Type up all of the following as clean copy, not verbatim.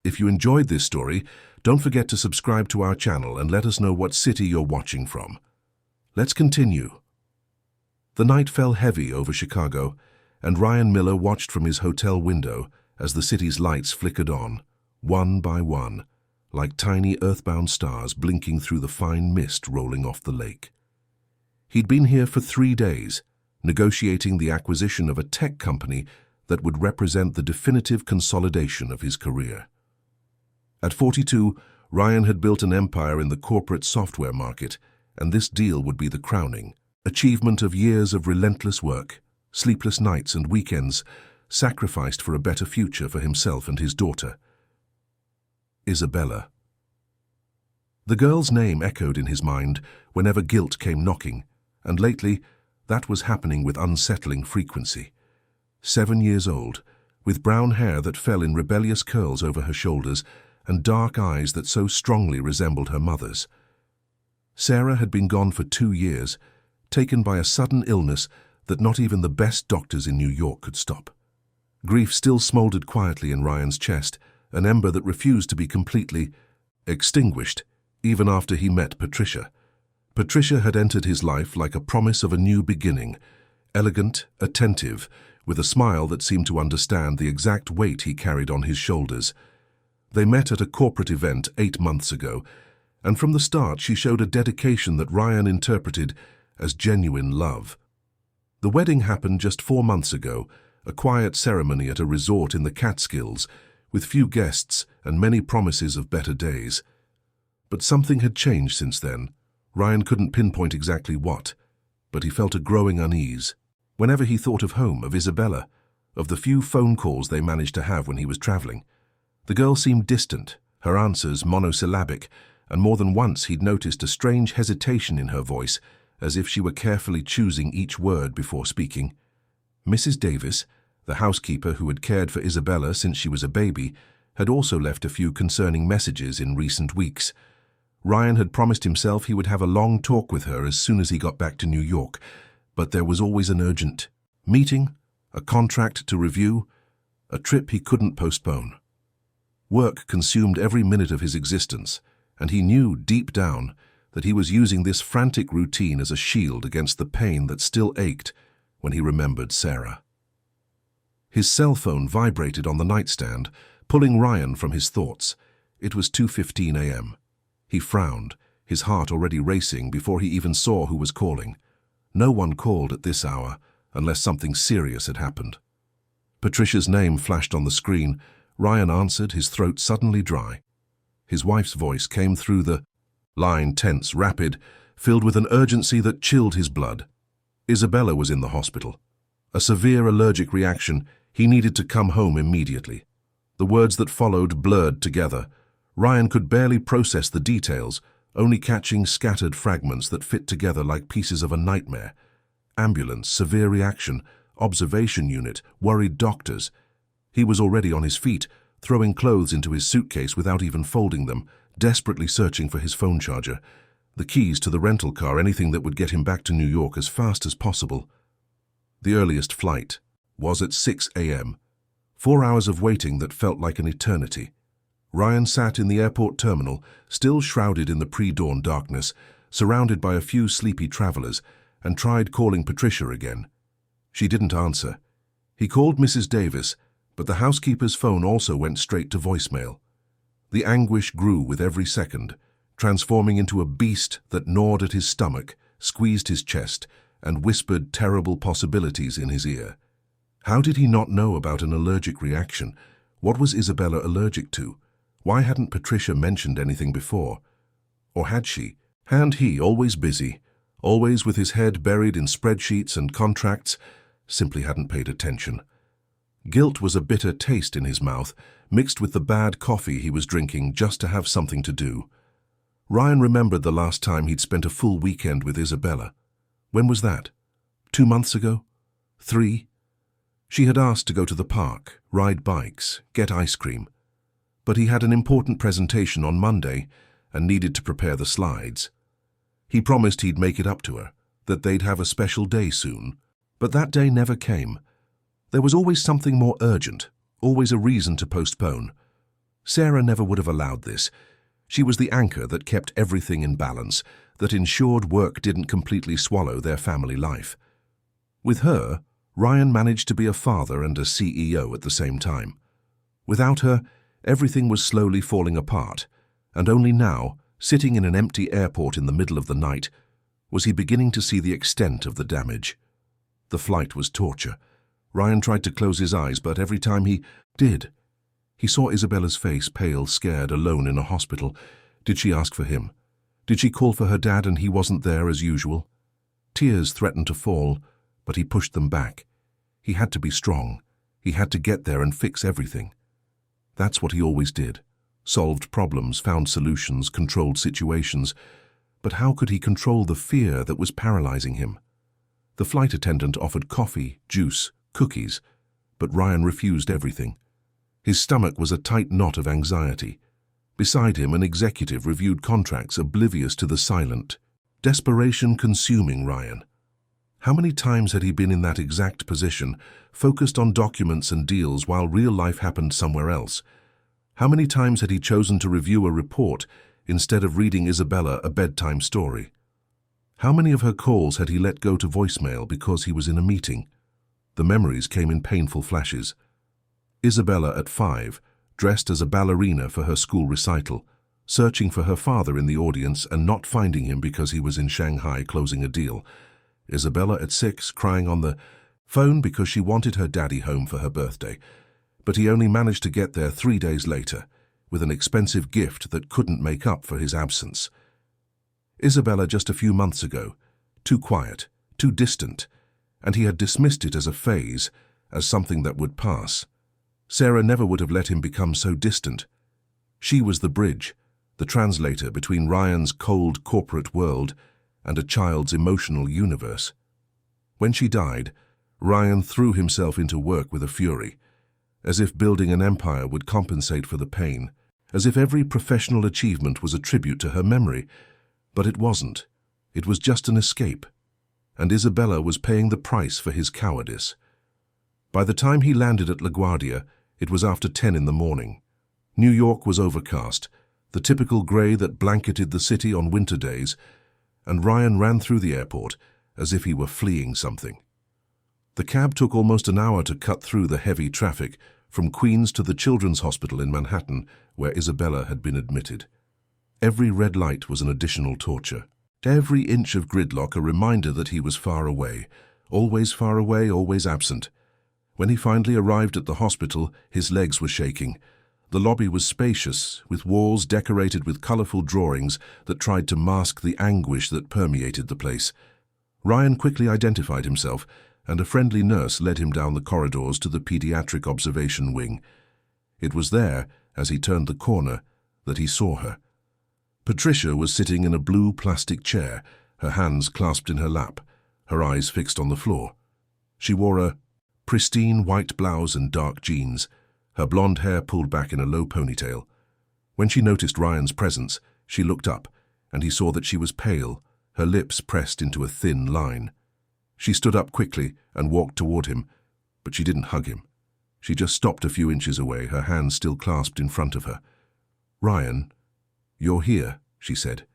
If you enjoyed this story, don't forget to subscribe to our channel and let us know what city you're watching from. Let's continue. The night fell heavy over Chicago, and Ryan Miller watched from his hotel window as the city's lights flickered on, one by one, like tiny earthbound stars blinking through the fine mist rolling off the lake. He'd been here for 3 days, negotiating the acquisition of a tech company that would represent the definitive consolidation of his career. At 42, Ryan had built an empire in the corporate software market, and this deal would be the crowning achievement of years of relentless work, sleepless nights and weekends, sacrificed for a better future for himself and his daughter, Isabella. The girl's name echoed in his mind whenever guilt came knocking, and lately that was happening with unsettling frequency. 7 years old, with brown hair that fell in rebellious curls over her shoulders and dark eyes that so strongly resembled her mother's. Sarah had been gone for 2 years, taken by a sudden illness that not even the best doctors in New York could stop. Grief still smoldered quietly in Ryan's chest, an ember that refused to be completely extinguished, even after he met Patricia. Patricia had entered his life like a promise of a new beginning, elegant, attentive, with a smile that seemed to understand the exact weight he carried on his shoulders. They met at a corporate event 8 months ago, and from the start she showed a dedication that Ryan interpreted as genuine love. The wedding happened just 4 months ago, a quiet ceremony at a resort in the Catskills, with few guests and many promises of better days. But something had changed since then. Ryan couldn't pinpoint exactly what, but he felt a growing unease. Whenever he thought of home, of Isabella, of the few phone calls they managed to have when he was traveling, the girl seemed distant, her answers monosyllabic, and more than once he'd noticed a strange hesitation in her voice, as if she were carefully choosing each word before speaking. Mrs. Davis, the housekeeper who had cared for Isabella since she was a baby, had also left a few concerning messages in recent weeks. Ryan had promised himself he would have a long talk with her as soon as he got back to New York, but there was always an urgent meeting, a contract to review, a trip he couldn't postpone. Work consumed every minute of his existence, and he knew deep down that he was using this frantic routine as a shield against the pain that still ached when he remembered Sarah. His cell phone vibrated on the nightstand, pulling Ryan from his thoughts. It was 2:15 a.m. He frowned, his heart already racing before he even saw who was calling. No one called at this hour, unless something serious had happened. Patricia's name flashed on the screen. Ryan answered, his throat suddenly dry. His wife's voice came through the line, tense, rapid, filled with an urgency that chilled his blood. Isabella was in the hospital. A severe allergic reaction. He needed to come home immediately. The words that followed blurred together. Ryan could barely process the details, only catching scattered fragments that fit together like pieces of a nightmare. Ambulance, severe reaction, observation unit, worried doctors. He was already on his feet, throwing clothes into his suitcase without even folding them, desperately searching for his phone charger, the keys to the rental car, anything that would get him back to New York as fast as possible. The earliest flight was at 6 a.m. 4 hours of waiting that felt like an eternity. Ryan sat in the airport terminal, still shrouded in the pre-dawn darkness, surrounded by a few sleepy travelers, and tried calling Patricia again. She didn't answer. He called Mrs. Davis, but the housekeeper's phone also went straight to voicemail. The anguish grew with every second, transforming into a beast that gnawed at his stomach, squeezed his chest, and whispered terrible possibilities in his ear. How did he not know about an allergic reaction? What was Isabella allergic to? Why hadn't Patricia mentioned anything before? Or had she? And he, always busy, always with his head buried in spreadsheets and contracts, simply hadn't paid attention. Guilt was a bitter taste in his mouth, mixed with the bad coffee he was drinking just to have something to do. Ryan remembered the last time he'd spent a full weekend with Isabella. When was that? 2 months ago? 3? She had asked to go to the park, ride bikes, get ice cream. But he had an important presentation on Monday and needed to prepare the slides. He promised he'd make it up to her, that they'd have a special day soon. But that day never came. There was always something more urgent, always a reason to postpone. Sarah never would have allowed this. She was the anchor that kept everything in balance, that ensured work didn't completely swallow their family life. With her, Ryan managed to be a father and a CEO at the same time. Without her, everything was slowly falling apart, and only now, sitting in an empty airport in the middle of the night, was he beginning to see the extent of the damage. The flight was torture. Ryan tried to close his eyes, but every time he did, he saw Isabella's face, pale, scared, alone in a hospital. Did she ask for him? Did she call for her dad and he wasn't there as usual? Tears threatened to fall, but he pushed them back. He had to be strong. He had to get there and fix everything. That's what he always did. Solved problems, found solutions, controlled situations. But how could he control the fear that was paralyzing him? The flight attendant offered coffee, juice, cookies, but Ryan refused everything. His stomach was a tight knot of anxiety. Beside him, an executive reviewed contracts, oblivious to the silent. Desperation consuming Ryan. How many times had he been in that exact position, focused on documents and deals while real life happened somewhere else? How many times had he chosen to review a report instead of reading Isabella a bedtime story? How many of her calls had he let go to voicemail because he was in a meeting? The memories came in painful flashes. Isabella at 5, dressed as a ballerina for her school recital, searching for her father in the audience and not finding him because he was in Shanghai closing a deal. Isabella at 6, crying on the phone because she wanted her daddy home for her birthday, but he only managed to get there 3 days later, with an expensive gift that couldn't make up for his absence. Isabella just a few months ago, too quiet, too distant, and he had dismissed it as a phase, as something that would pass. Sarah never would have let him become so distant. She was the bridge, the translator between Ryan's cold corporate world and a child's emotional universe. When she died, Ryan threw himself into work with a fury, as if building an empire would compensate for the pain, as if every professional achievement was a tribute to her memory. But it wasn't. It was just an escape, and Isabella was paying the price for his cowardice. By the time he landed at LaGuardia, it was after 10 in the morning. New York was overcast, the typical grey that blanketed the city on winter days, and Ryan ran through the airport as if he were fleeing something. The cab took almost an hour to cut through the heavy traffic from Queens to the Children's Hospital in Manhattan, where Isabella had been admitted. Every red light was an additional torture. Every inch of gridlock a reminder that he was far away, always absent. When he finally arrived at the hospital, his legs were shaking. The lobby was spacious, with walls decorated with colorful drawings that tried to mask the anguish that permeated the place. Ryan quickly identified himself, and a friendly nurse led him down the corridors to the pediatric observation wing. It was there, as he turned the corner, that he saw her. Patricia was sitting in a blue plastic chair, her hands clasped in her lap, her eyes fixed on the floor. She wore a pristine white blouse and dark jeans, her blonde hair pulled back in a low ponytail. When she noticed Ryan's presence, she looked up, and he saw that she was pale, her lips pressed into a thin line. She stood up quickly and walked toward him, but she didn't hug him. She just stopped a few inches away, her hands still clasped in front of her. "Ryan, you're here," she said,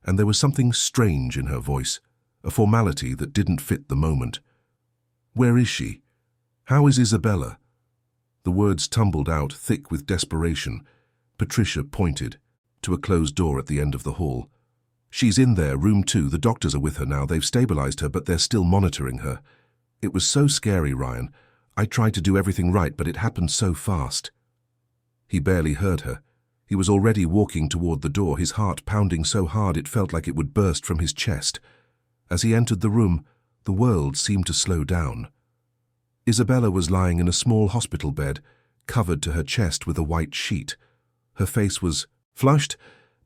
and there was something strange in her voice, a formality that didn't fit the moment. "Where is she? How is Isabella?" The words tumbled out, thick with desperation. Patricia pointed to a closed door at the end of the hall. "She's in there, room 2. The doctors are with her now. They've stabilized her, but they're still monitoring her." It was so scary, Ryan. I tried to do everything right, but it happened so fast. He barely heard her. He was already walking toward the door, his heart pounding so hard it felt like it would burst from his chest. As he entered the room, the world seemed to slow down. Isabella was lying in a small hospital bed, covered to her chest with a white sheet. Her face was flushed,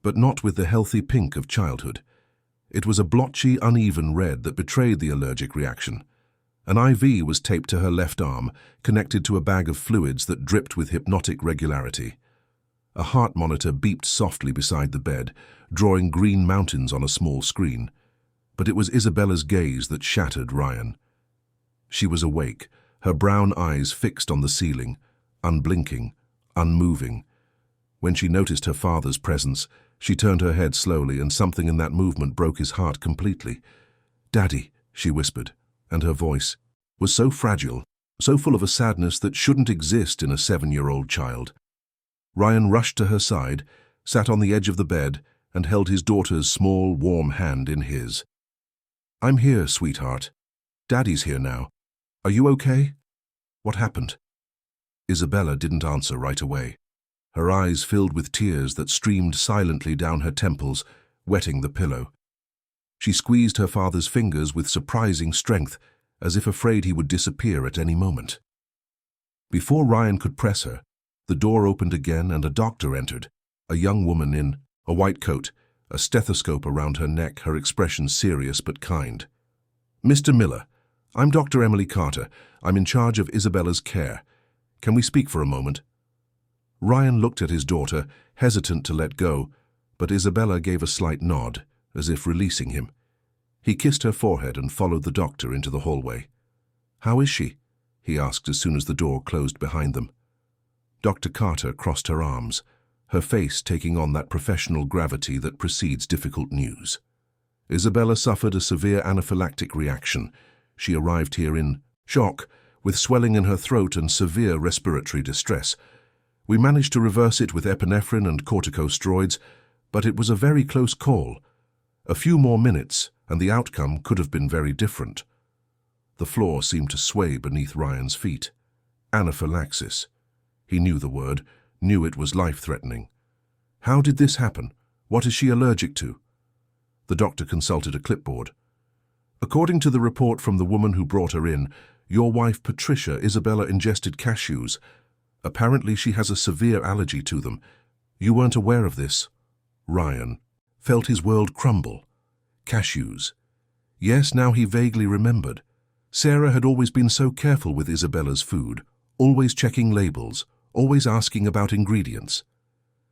but not with the healthy pink of childhood. It was a blotchy, uneven red that betrayed the allergic reaction. An IV was taped to her left arm, connected to a bag of fluids that dripped with hypnotic regularity. A heart monitor beeped softly beside the bed, drawing green mountains on a small screen. But it was Isabella's gaze that shattered Ryan. She was awake, her brown eyes fixed on the ceiling, unblinking, unmoving. When she noticed her father's presence, she turned her head slowly, and something in that movement broke his heart completely. "Daddy," she whispered, and her voice was so fragile, so full of a sadness that shouldn't exist in a 7-year-old child. Ryan rushed to her side, sat on the edge of the bed, and held his daughter's small, warm hand in his. "I'm here, sweetheart. Daddy's here now. Are you okay? What happened?" Isabella didn't answer right away. Her eyes filled with tears that streamed silently down her temples, wetting the pillow. She squeezed her father's fingers with surprising strength, as if afraid he would disappear at any moment. Before Ryan could press her, the door opened again and a doctor entered, a young woman in a white coat, a stethoscope around her neck, her expression serious but kind. "Mr. Miller, I'm Dr. Emily Carter. I'm in charge of Isabella's care. Can we speak for a moment?" Ryan looked at his daughter, hesitant to let go, but Isabella gave a slight nod, as if releasing him. He kissed her forehead and followed the doctor into the hallway. "How is she?" he asked as soon as the door closed behind them. Dr. Carter crossed her arms, her face taking on that professional gravity that precedes difficult news. "Isabella suffered a severe anaphylactic reaction. She arrived here in shock, with swelling in her throat and severe respiratory distress. We managed to reverse it with epinephrine and corticosteroids, but it was a very close call. A few more minutes, and the outcome could have been very different." The floor seemed to sway beneath Ryan's feet. Anaphylaxis. He knew the word, knew it was life-threatening. "How did this happen? What is she allergic to?" The doctor consulted a clipboard. "According to the report from the woman who brought her in, your wife Patricia, Isabella ingested cashews. Apparently she has a severe allergy to them. You weren't aware of this?" Ryan felt his world crumble. Cashews. Yes, now he vaguely remembered. Sarah had always been so careful with Isabella's food, always checking labels, always asking about ingredients.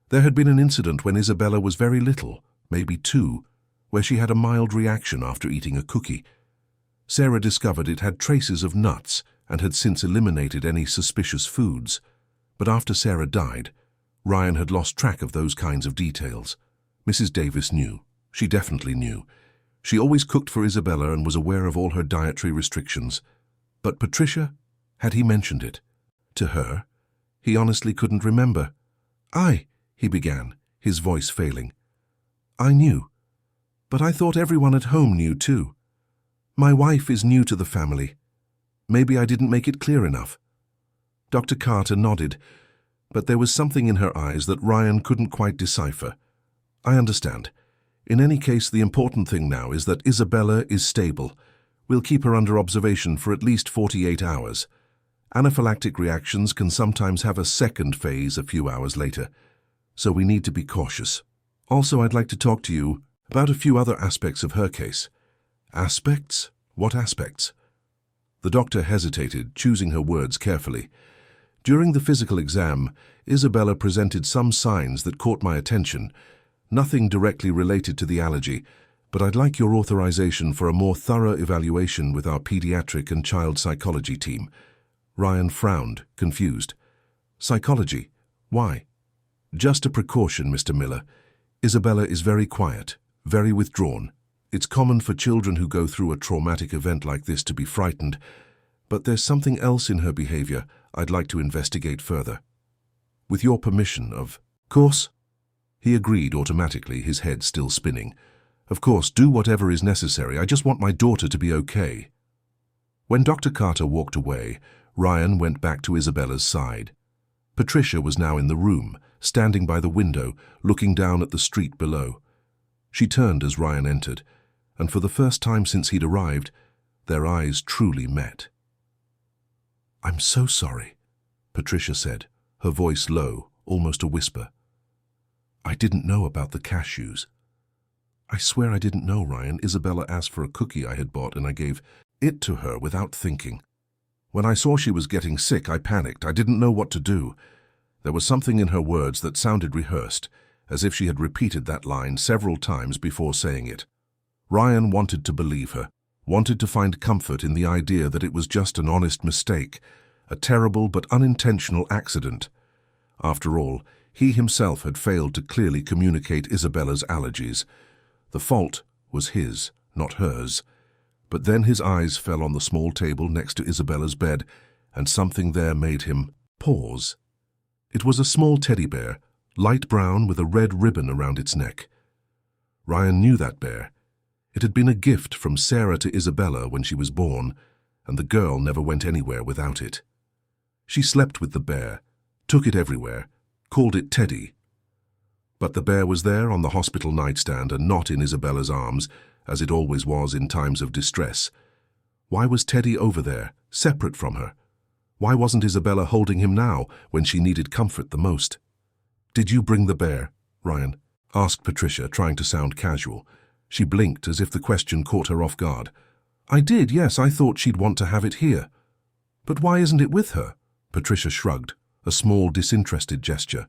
There had been an incident when Isabella was very little, maybe 2, where she had a mild reaction after eating a cookie. Sarah discovered it had traces of nuts and had since eliminated any suspicious foods. But after Sarah died, Ryan had lost track of those kinds of details. Mrs. Davis knew. She definitely knew. She always cooked for Isabella and was aware of all her dietary restrictions. But Patricia? Had he mentioned it? To her? He honestly couldn't remember. He began, his voice failing. "I knew. But I thought everyone at home knew too. My wife is new to the family. Maybe I didn't make it clear enough." Dr. Carter nodded, but there was something in her eyes that Ryan couldn't quite decipher. "I understand. In any case, the important thing now is that Isabella is stable. We'll keep her under observation for at least 48 hours. Anaphylactic reactions can sometimes have a second phase a few hours later, so we need to be cautious. Also, I'd like to talk to you about a few other aspects of her case." "Aspects? What aspects?" The doctor hesitated, choosing her words carefully. "During the physical exam, Isabella presented some signs that caught my attention. Nothing directly related to the allergy, but I'd like your authorization for a more thorough evaluation with our pediatric and child psychology team." Ryan frowned, confused. "Psychology? Why?" "Just a precaution, Mr. Miller. Isabella is very quiet, very withdrawn. It's common for children who go through a traumatic event like this to be frightened, but there's something else in her behavior I'd like to investigate further. With your permission, of course?" He agreed automatically, his head still spinning. "Of course, do whatever is necessary. I just want my daughter to be okay." When Dr. Carter walked away, Ryan went back to Isabella's side. Patricia was now in the room, standing by the window, looking down at the street below. She turned as Ryan entered, and for the first time since he'd arrived, their eyes truly met. "I'm so sorry," Patricia said, her voice low, almost a whisper. "I didn't know about the cashews." "I swear I didn't know, Ryan. Isabella asked for a cookie I had bought and I gave it to her without thinking. When I saw she was getting sick, I panicked. I didn't know what to do." There was something in her words that sounded rehearsed, as if she had repeated that line several times before saying it. Ryan wanted to believe her, wanted to find comfort in the idea that it was just an honest mistake, a terrible but unintentional accident. After all, He himself had failed to clearly communicate Isabella's allergies. The fault was his, not hers. But then his eyes fell on the small table next to Isabella's bed, and something there made him pause. It was a small teddy bear, light brown with a red ribbon around its neck. Ryan knew that bear. It had been a gift from Sarah to Isabella when she was born, and the girl never went anywhere without it. She slept with the bear, took it everywhere, called it Teddy. But the bear was there on the hospital nightstand and not in Isabella's arms, as it always was in times of distress. Why was Teddy over there, separate from her? Why wasn't Isabella holding him now, when she needed comfort the most? "Did you bring the bear, Ryan?" asked Patricia, trying to sound casual. She blinked as if the question caught her off guard. "I did, yes, I thought she'd want to have it here." "But why isn't it with her?" Patricia shrugged, a small disinterested gesture.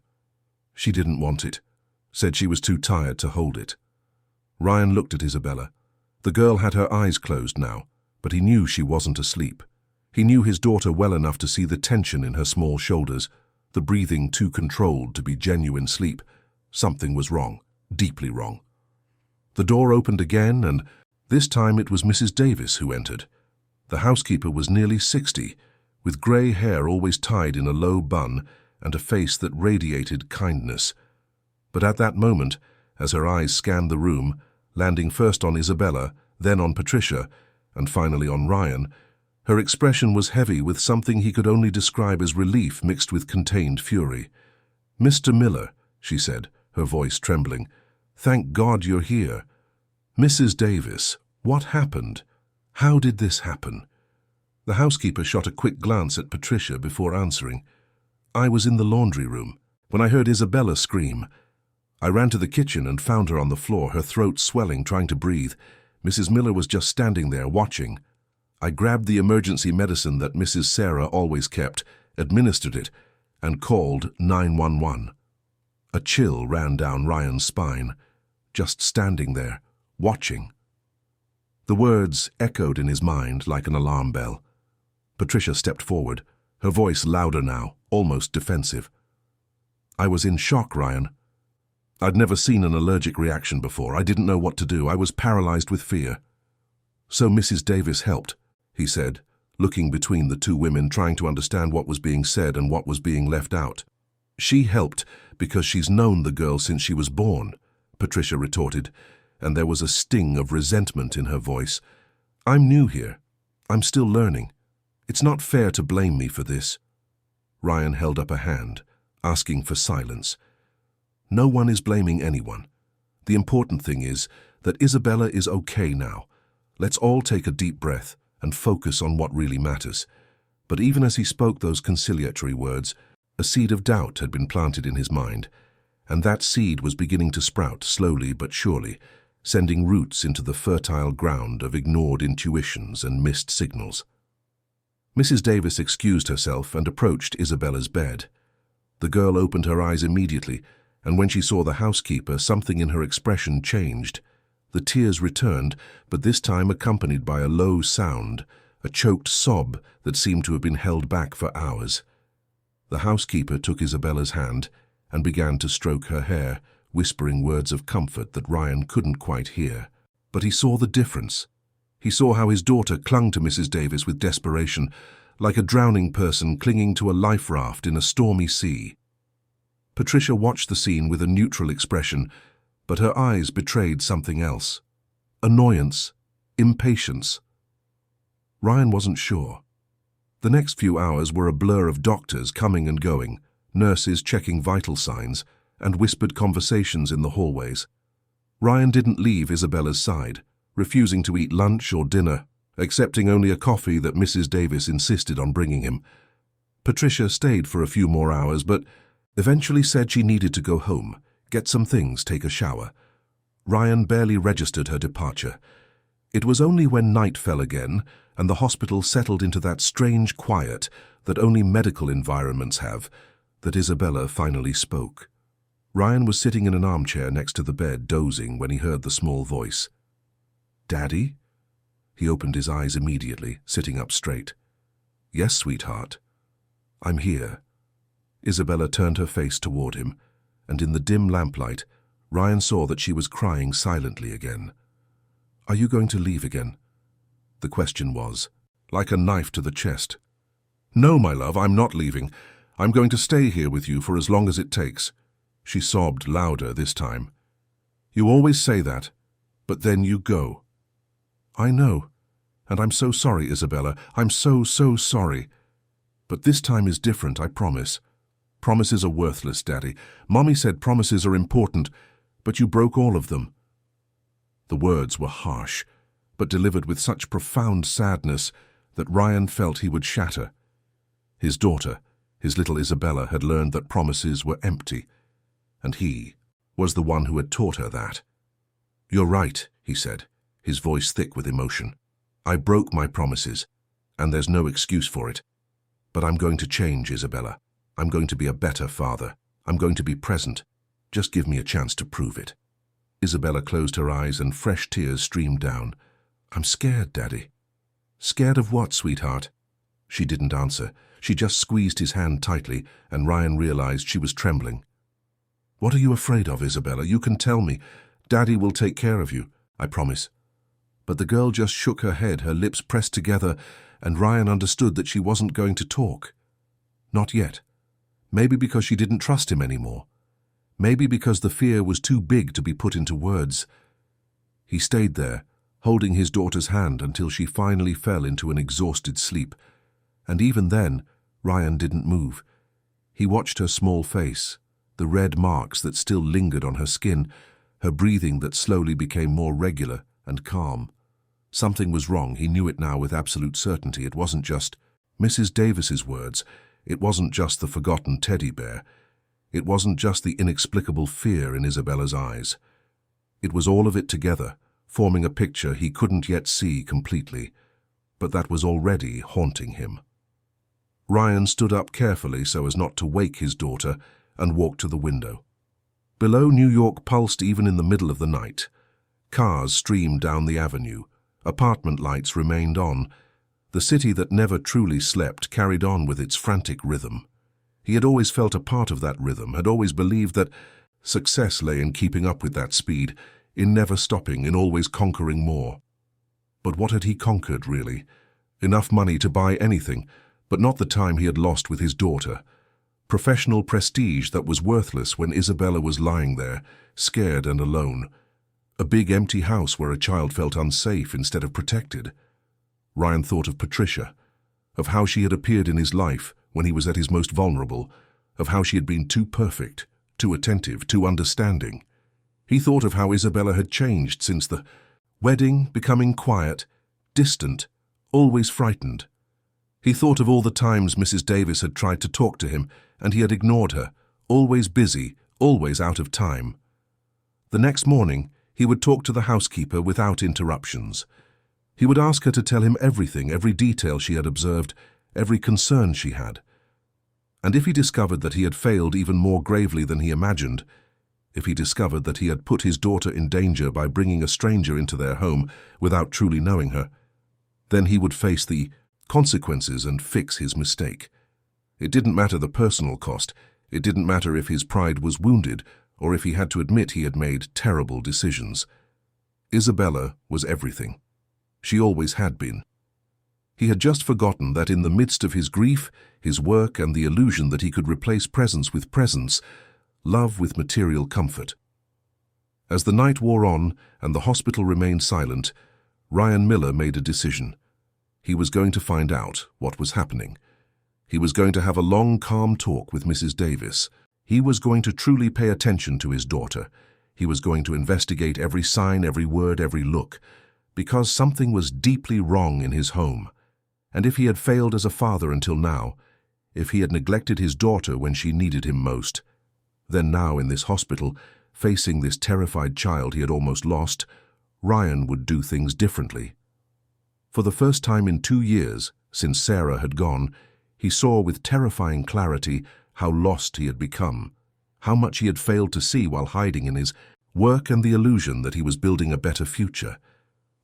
"She didn't want it. Said she was too tired to hold it." Ryan looked at Isabella. The girl had her eyes closed now, but he knew she wasn't asleep. He knew his daughter well enough to see the tension in her small shoulders, the breathing too controlled to be genuine sleep. Something was wrong, deeply wrong. The door opened again, and this time it was Mrs. Davis who entered. The housekeeper was nearly 60, with grey hair always tied in a low bun and a face that radiated kindness. But at that moment, as her eyes scanned the room, landing first on Isabella, then on Patricia, and finally on Ryan, her expression was heavy with something he could only describe as relief mixed with contained fury. "Mr. Miller," she said, her voice trembling, "thank God you're here. Mrs. Davis, what happened? How did this happen?" The housekeeper shot a quick glance at Patricia before answering. "I was in the laundry room when I heard Isabella scream. I ran to the kitchen and found her on the floor, her throat swelling, trying to breathe. Mrs. Miller was just standing there, watching. I grabbed the emergency medicine that Mrs. Sarah always kept, administered it, and called 911. A chill ran down Ryan's spine, just standing there, watching. The words echoed in his mind like an alarm bell. Patricia stepped forward, her voice louder now, almost defensive. "I was in shock, Ryan. I'd never seen an allergic reaction before. I didn't know what to do. I was paralyzed with fear." "So Mrs. Davis helped," he said, looking between the two women, trying to understand what was being said and what was being left out. "She helped because she's known the girl since she was born," Patricia retorted, and there was a sting of resentment in her voice. "I'm new here. I'm still learning. It's not fair to blame me for this." Ryan held up a hand, asking for silence. "No one is blaming anyone. The important thing is that Isabella is okay now. Let's all take a deep breath and focus on what really matters." But even as he spoke those conciliatory words, a seed of doubt had been planted in his mind, and that seed was beginning to sprout slowly but surely, sending roots into the fertile ground of ignored intuitions and missed signals. Mrs. Davis excused herself and approached Isabella's bed. The girl opened her eyes immediately, and when she saw the housekeeper, something in her expression changed. The tears returned, but this time accompanied by a low sound, a choked sob that seemed to have been held back for hours. The housekeeper took Isabella's hand and began to stroke her hair, whispering words of comfort that Ryan couldn't quite hear. But he saw the difference. He saw how his daughter clung to Mrs. Davis with desperation, like a drowning person clinging to a life raft in a stormy sea. Patricia watched the scene with a neutral expression, but her eyes betrayed something else. Annoyance, impatience. Ryan wasn't sure. The next few hours were a blur of doctors coming and going, nurses checking vital signs, and whispered conversations in the hallways. Ryan didn't leave Isabella's side, refusing to eat lunch or dinner, accepting only a coffee that Mrs. Davis insisted on bringing him. Patricia stayed for a few more hours, but eventually said she needed to go home, get some things, take a shower. Ryan barely registered her departure. It was only when night fell again and the hospital settled into that strange quiet that only medical environments have that Isabella finally spoke. Ryan was sitting in an armchair next to the bed, dozing, when he heard the small voice. "Daddy?" He opened his eyes immediately, sitting up straight. "Yes, sweetheart. I'm here." Isabella turned her face toward him, and in the dim lamplight, Ryan saw that she was crying silently again. "Are you going to leave again?" The question was, like a knife to the chest. "No, my love, I'm not leaving. I'm going to stay here with you for as long as it takes." She sobbed louder this time. "You always say that, but then you go." "I know, and I'm so sorry, Isabella. I'm so sorry. But this time is different, I promise. Promises are worthless, Daddy. Mommy said promises are important, but you broke all of them." The words were harsh, but delivered with such profound sadness that Ryan felt he would shatter. His daughter, his little Isabella, had learned that promises were empty, and he was the one who had taught her that. "You're right," he said, his voice thick with emotion. "I broke my promises, and there's no excuse for it. But I'm going to change, Isabella. I'm going to be a better father. I'm going to be present. Just give me a chance to prove it." Isabella closed her eyes and fresh tears streamed down. "I'm scared, Daddy." "Scared of what, sweetheart?" She didn't answer. She just squeezed his hand tightly, and Ryan realized she was trembling. "What are you afraid of, Isabella? You can tell me. Daddy will take care of you, I promise." But the girl just shook her head, her lips pressed together, and Ryan understood that she wasn't going to talk. Not yet. Maybe because she didn't trust him anymore. Maybe because the fear was too big to be put into words. He stayed there, holding his daughter's hand until she finally fell into an exhausted sleep. And even then, Ryan didn't move. He watched her small face, the red marks that still lingered on her skin, her breathing that slowly became more regular and calm. Something was wrong. He knew it now with absolute certainty. It wasn't just Mrs. Davis's words. It wasn't just the forgotten teddy bear. It wasn't just the inexplicable fear in Isabella's eyes. It was all of it together, forming a picture he couldn't yet see completely, but that was already haunting him. Ryan stood up carefully so as not to wake his daughter and walked to the window. Below, New York pulsed even in the middle of the night. Cars streamed down the avenue. Apartment lights remained on. The city that never truly slept carried on with its frantic rhythm. He had always felt a part of that rhythm, had always believed that success lay in keeping up with that speed, in never stopping, in always conquering more. But what had he conquered, really? Enough money to buy anything, but not the time he had lost with his daughter. Professional prestige that was worthless when Isabella was lying there, scared and alone. A big empty house where a child felt unsafe instead of protected. Ryan thought of Patricia, of how she had appeared in his life when he was at his most vulnerable, of how she had been too perfect, too attentive, too understanding. He thought of how Isabella had changed since the wedding, becoming quiet, distant, always frightened. He thought of all the times Mrs. Davis had tried to talk to him, and he had ignored her, always busy, always out of time. The next morning, he would talk to the housekeeper without interruptions. He would ask her to tell him everything, every detail she had observed, every concern she had. And if he discovered that he had failed even more gravely than he imagined, if he discovered that he had put his daughter in danger by bringing a stranger into their home without truly knowing her, then he would face the consequences and fix his mistake. It didn't matter the personal cost. It didn't matter if his pride was wounded or if he had to admit he had made terrible decisions. Isabella was everything. She always had been. He had just forgotten that in the midst of his grief, his work, and the illusion that he could replace presence with presence, love with material comfort. As the night wore on and the hospital remained silent, Ryan Miller made a decision. He was going to find out what was happening. He was going to have a long, calm talk with Mrs. Davis. He was going to truly pay attention to his daughter. He was going to investigate every sign, every word, every look, because something was deeply wrong in his home. And if he had failed as a father until now, if he had neglected his daughter when she needed him most, then now in this hospital, facing this terrified child he had almost lost, Ryan would do things differently. For the first time in 2 years, since Sarah had gone, he saw with terrifying clarity how lost he had become, how much he had failed to see while hiding in his work and the illusion that he was building a better future.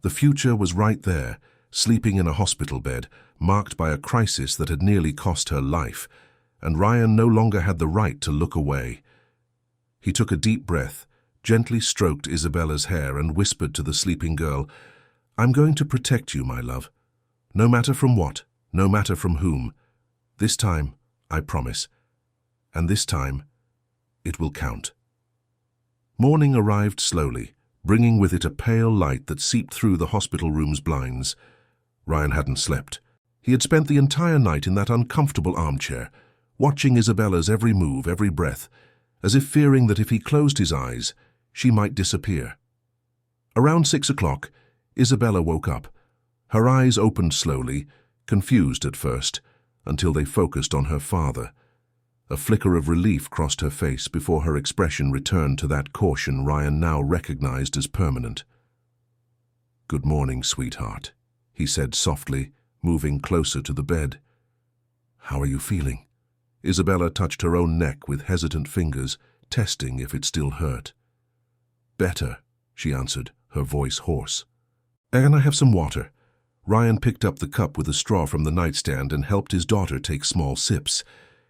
The future was right there, sleeping in a hospital bed, marked by a crisis that had nearly cost her life, and Ryan no longer had the right to look away. He took a deep breath, gently stroked Isabella's hair and whispered to the sleeping girl, "I'm going to protect you, my love. No matter from what, no matter from whom. This time, I promise. And this time, it will count." Morning arrived slowly, bringing with it a pale light that seeped through the hospital room's blinds. Ryan hadn't slept. He had spent the entire night in that uncomfortable armchair, watching Isabella's every move, every breath, as if fearing that if he closed his eyes, she might disappear. Around 6 o'clock, Isabella woke up. Her eyes opened slowly, confused at first, until they focused on her father. A flicker of relief crossed her face before her expression returned to that caution Ryan now recognized as permanent. "Good morning, sweetheart," he said softly, moving closer to the bed. "How are you feeling?" Isabella touched her own neck with hesitant fingers, testing if it still hurt. "Better," she answered, her voice hoarse. "Can I have some water?" Ryan picked up the cup with a straw from the nightstand and helped his daughter take small sips.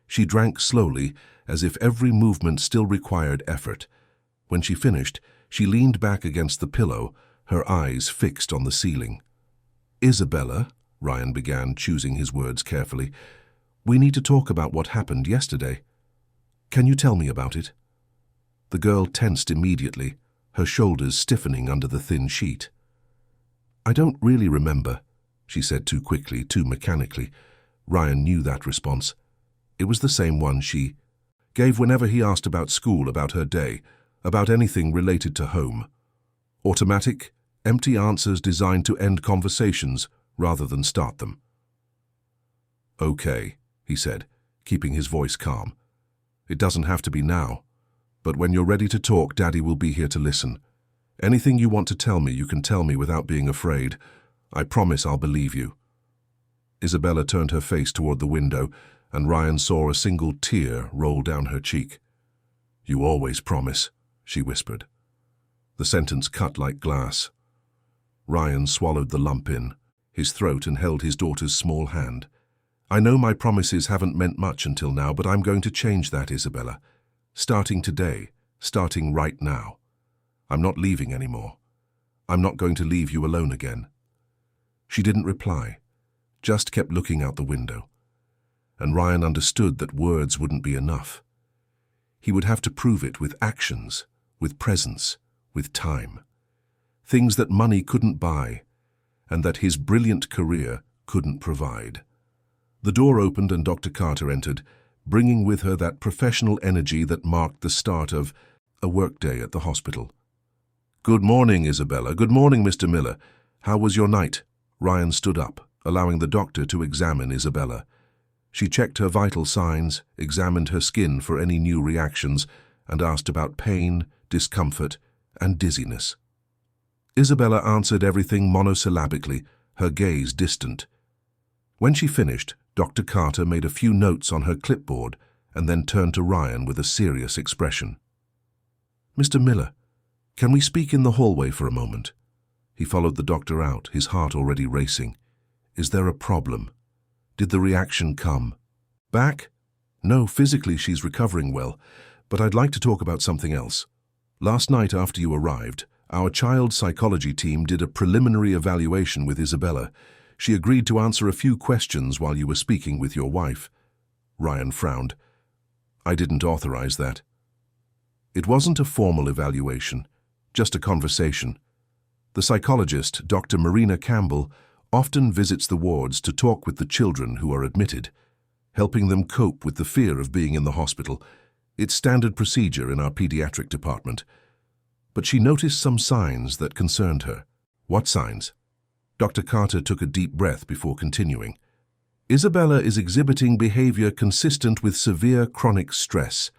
She drank slowly, as if every movement still required effort. When she finished, she leaned back against the pillow, her eyes fixed on the ceiling. "Isabella," Ryan began, choosing his words carefully, "we need to talk about what happened yesterday. Can you tell me about it?" The girl tensed immediately, her shoulders stiffening under the thin sheet. "I don't really remember," she said too quickly, too mechanically. Ryan knew that response. It was the same one she gave whenever he asked about school, about her day, about anything related to home. Automatic, empty answers designed to end conversations rather than start them. "Okay," he said, keeping his voice calm. "It doesn't have to be now, but when you're ready to talk, Daddy will be here to listen. Anything you want to tell me, you can tell me without being afraid. I promise I'll believe you." Isabella turned her face toward the window, and Ryan saw a single tear roll down her cheek. "You always promise," she whispered. The sentence cut like glass. Ryan swallowed the lump in his throat and held his daughter's small hand. "I know my promises haven't meant much until now, but I'm going to change that, Isabella. Starting today, starting right now. I'm not leaving anymore. I'm not going to leave you alone again." She didn't reply, just kept looking out the window. And Ryan understood that words wouldn't be enough. He would have to prove it with actions, with presence, with time. Things that money couldn't buy, and that his brilliant career couldn't provide. The door opened and Dr. Carter entered, bringing with her that professional energy that marked the start of a workday at the hospital. "Good morning, Isabella. Good morning, Mr. Miller. How was your night?" Ryan stood up, allowing the doctor to examine Isabella. She checked her vital signs, examined her skin for any new reactions, and asked about pain, discomfort, and dizziness. Isabella answered everything monosyllabically, her gaze distant. When she finished, Dr. Carter made a few notes on her clipboard and then turned to Ryan with a serious expression. "Mr. Miller, can we speak in the hallway for a moment?" He followed the doctor out, his heart already racing. "Is there a problem? Did the reaction come back?" "No, physically she's recovering well, but I'd like to talk about something else. Last night after you arrived, our child psychology team did a preliminary evaluation with Isabella. She agreed to answer a few questions while you were speaking with your wife." Ryan frowned. "I didn't authorize that." "It wasn't a formal evaluation, just a conversation. The psychologist, Dr. Marina Campbell, often visits the wards to talk with the children who are admitted, helping them cope with the fear of being in the hospital. It's standard procedure in our pediatric department. But she noticed some signs that concerned her." "What signs?" Dr. Carter took a deep breath before continuing. "Isabella is exhibiting behavior consistent with severe chronic stress.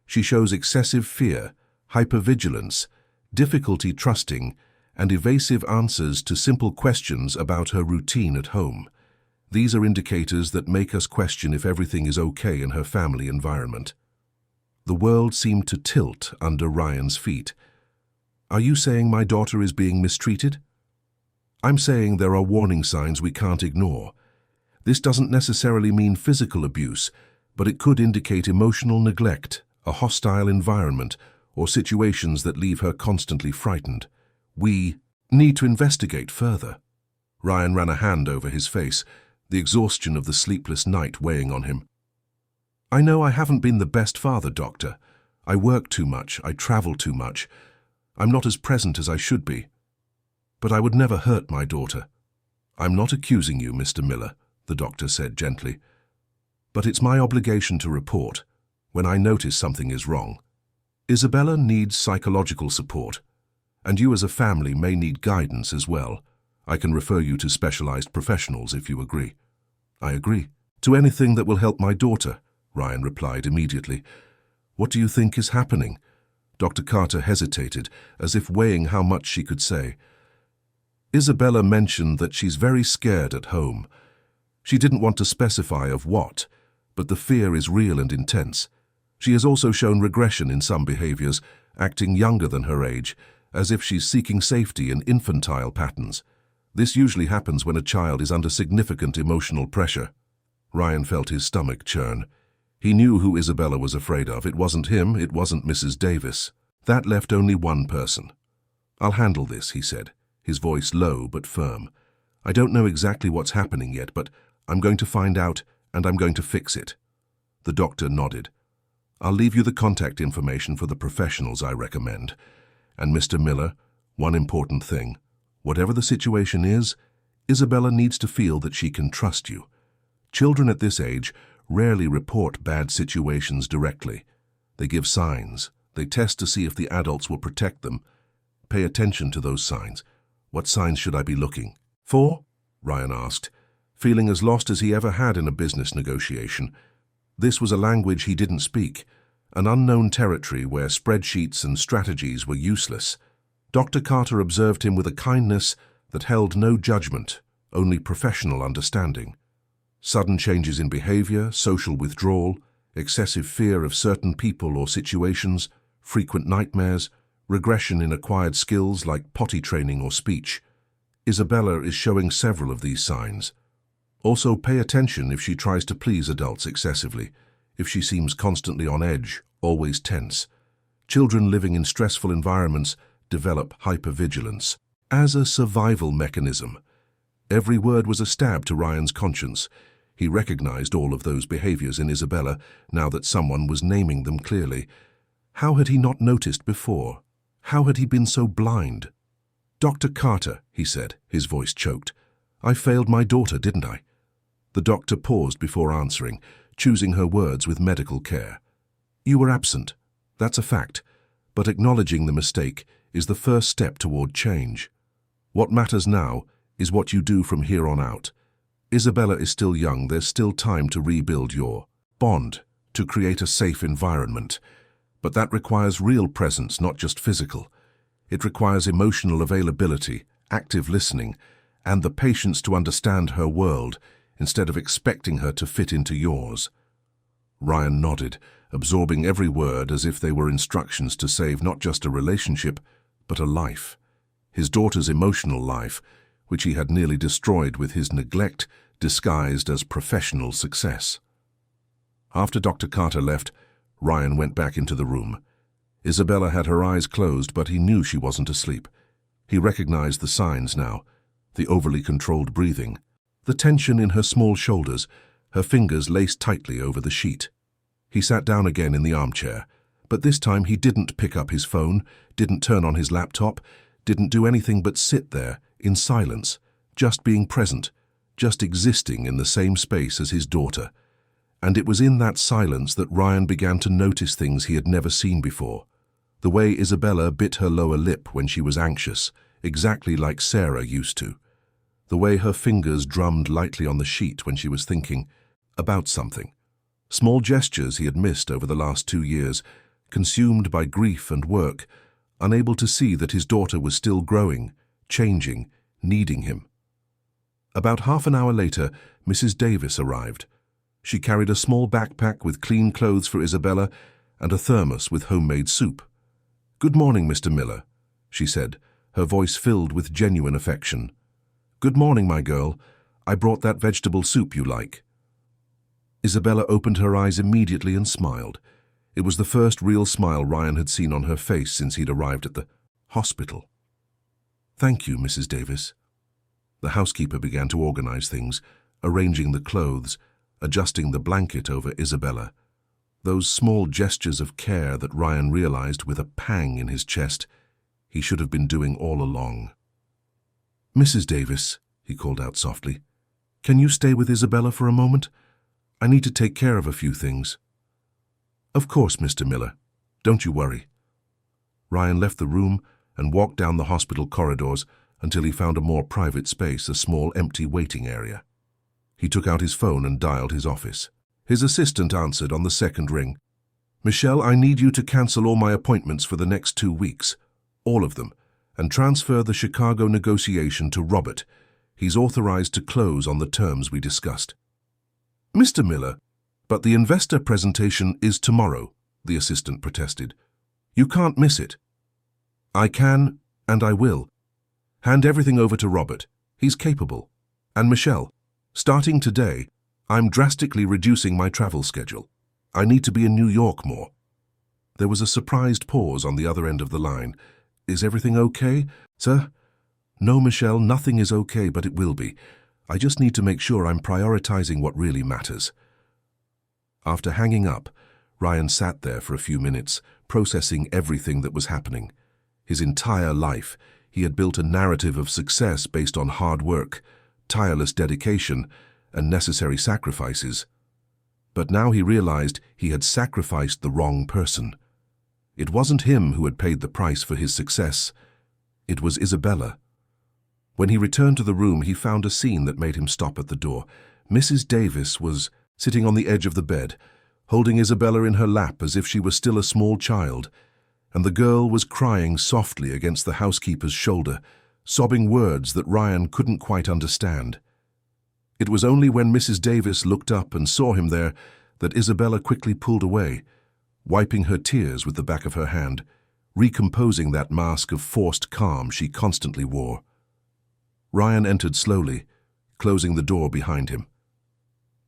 She shows excessive fear, hypervigilance, difficulty trusting, and evasive answers to simple questions about her routine at home. These are indicators that make us question if everything is okay in her family environment." The world seemed to tilt under Ryan's feet. "Are you saying my daughter is being mistreated?" "I'm saying there are warning signs we can't ignore. This doesn't necessarily mean physical abuse, but it could indicate emotional neglect, a hostile environment, or situations that leave her constantly frightened. We need to investigate further. Ryan ran a hand over his face, the exhaustion of the sleepless night weighing on him. I know I haven't been the best father, Doctor. I work too much, I travel too much. I'm not as present as I should be. But I would never hurt my daughter. I'm not accusing you, Mr. Miller, the doctor said gently. But it's my obligation to report when I notice something is wrong. Isabella needs psychological support, and you as a family may need guidance as well. I can refer you to specialized professionals if you agree. I agree. To anything that will help my daughter, Ryan replied immediately. What do you think is happening? Dr. Carter hesitated, as if weighing how much she could say. Isabella mentioned that she's very scared at home. She didn't want to specify of what, but the fear is real and intense. She has also shown regression in some behaviors, acting younger than her age, as if she's seeking safety in infantile patterns. This usually happens when a child is under significant emotional pressure. Ryan felt his stomach churn. He knew who Isabella was afraid of. It wasn't him, it wasn't Mrs. Davis. That left only one person. I'll handle this, he said, his voice low but firm. I don't know exactly what's happening yet, but I'm going to find out and I'm going to fix it. The doctor nodded. I'll leave you the contact information for the professionals I recommend. And Mr. Miller, one important thing. Whatever the situation is, Isabella needs to feel that she can trust you. Children at this age rarely report bad situations directly. They give signs. They test to see if the adults will protect them. Pay attention to those signs. What signs should I be looking for? Ryan asked, feeling as lost as he ever had in a business negotiation. This was a language he didn't speak, an unknown territory where spreadsheets and strategies were useless. Dr. Carter observed him with a kindness that held no judgment, only professional understanding. Sudden changes in behavior, social withdrawal, excessive fear of certain people or situations, frequent nightmares, regression in acquired skills like potty training or speech. Isabella is showing several of these signs. Also, pay attention if she tries to please adults excessively, if she seems constantly on edge, always tense. Children living in stressful environments develop hypervigilance as a survival mechanism. Every word was a stab to Ryan's conscience. He recognized all of those behaviors in Isabella now that someone was naming them clearly. How had he not noticed before? How had he been so blind? Dr. Carter, he said, his voice choked. I failed my daughter, didn't I? The doctor paused before answering, choosing her words with medical care. You were absent. That's a fact. But acknowledging the mistake is the first step toward change. What matters now is what you do from here on out. Isabella is still young. There's still time to rebuild your bond, to create a safe environment. But that requires real presence, not just physical. It requires emotional availability, active listening, and the patience to understand her world instead of expecting her to fit into yours. Ryan nodded, absorbing every word as if they were instructions to save not just a relationship, but a life. His daughter's emotional life, which he had nearly destroyed with his neglect disguised as professional success. After Dr. Carter left, Ryan went back into the room. Isabella had her eyes closed, but he knew she wasn't asleep. He recognized the signs now, the overly controlled breathing, the tension in her small shoulders, her fingers laced tightly over the sheet. He sat down again in the armchair, but this time he didn't pick up his phone, didn't turn on his laptop, didn't do anything but sit there, in silence, just being present, just existing in the same space as his daughter. And it was in that silence that Ryan began to notice things he had never seen before. The way Isabella bit her lower lip when she was anxious, exactly like Sarah used to. The way her fingers drummed lightly on the sheet when she was thinking about something. Small gestures he had missed over the last 2 years, consumed by grief and work, unable to see that his daughter was still growing, changing, needing him. About half an hour later, Mrs. Davis arrived. She carried a small backpack with clean clothes for Isabella and a thermos with homemade soup. "Good morning, Mr. Miller," she said, her voice filled with genuine affection. "Good morning, my girl. I brought that vegetable soup you like." Isabella opened her eyes immediately and smiled. It was the first real smile Ryan had seen on her face since he'd arrived at the hospital. "Thank you, Mrs. Davis." The housekeeper began to organize things, arranging the clothes, adjusting the blanket over Isabella. Those small gestures of care that Ryan realized with a pang in his chest he should have been doing all along. "Mrs. Davis," he called out softly, "can you stay with Isabella for a moment? I need to take care of a few things." "Of course, Mr. Miller. Don't you worry." Ryan left the room and walked down the hospital corridors until he found a more private space, a small empty waiting area. He took out his phone and dialed his office. His assistant answered on the second ring. "Michelle, I need you to cancel all my appointments for the next 2 weeks, all of them, and transfer the Chicago negotiation to Robert. He's authorized to close on the terms we discussed." "Mr. Miller, but the investor presentation is tomorrow," the assistant protested. "You can't miss it." "I can, and I will. Hand everything over to Robert. He's capable. And Michelle, starting today, I'm drastically reducing my travel schedule. I need to be in New York more." There was a surprised pause on the other end of the line. "Is everything okay, sir?" "No, Michelle, nothing is okay, but it will be. I just need to make sure I'm prioritizing what really matters." After hanging up, Ryan sat there for a few minutes, processing everything that was happening. His entire life, he had built a narrative of success based on hard work, tireless dedication, and necessary sacrifices. But now he realized he had sacrificed the wrong person. It wasn't him who had paid the price for his success. It was Isabella. When he returned to the room, he found a scene that made him stop at the door. Mrs. Davis was sitting on the edge of the bed, holding Isabella in her lap as if she were still a small child, and the girl was crying softly against the housekeeper's shoulder, sobbing words that Ryan couldn't quite understand. It was only when Mrs. Davis looked up and saw him there that Isabella quickly pulled away, wiping her tears with the back of her hand, recomposing that mask of forced calm she constantly wore. Ryan entered slowly, closing the door behind him.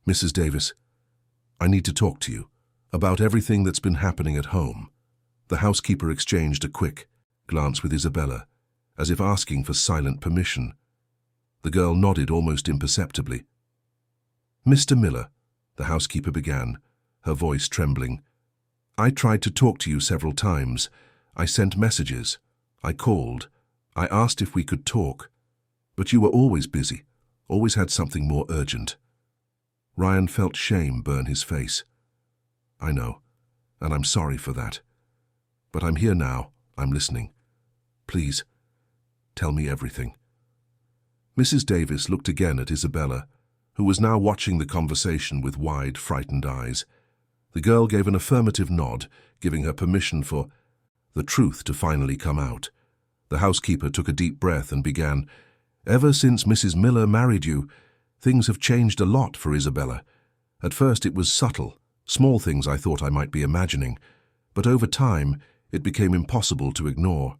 "Mrs. Davis, I need to talk to you about everything that's been happening at home." The housekeeper exchanged a quick glance with Isabella, as if asking for silent permission. The girl nodded almost imperceptibly. "Mr. Miller," the housekeeper began, her voice trembling, "I tried to talk to you several times. I sent messages. I called. I asked if we could talk. But you were always busy, always had something more urgent." Ryan felt shame burn his face. "I know, and I'm sorry for that. But I'm here now. I'm listening. Please, tell me everything." Mrs. Davis looked again at Isabella, who was now watching the conversation with wide, frightened eyes. The girl gave an affirmative nod, giving her permission for the truth to finally come out. The housekeeper took a deep breath and began, "Ever since Mrs. Miller married you, things have changed a lot for Isabella. At first it was subtle, small things I thought I might be imagining, but over time it became impossible to ignore."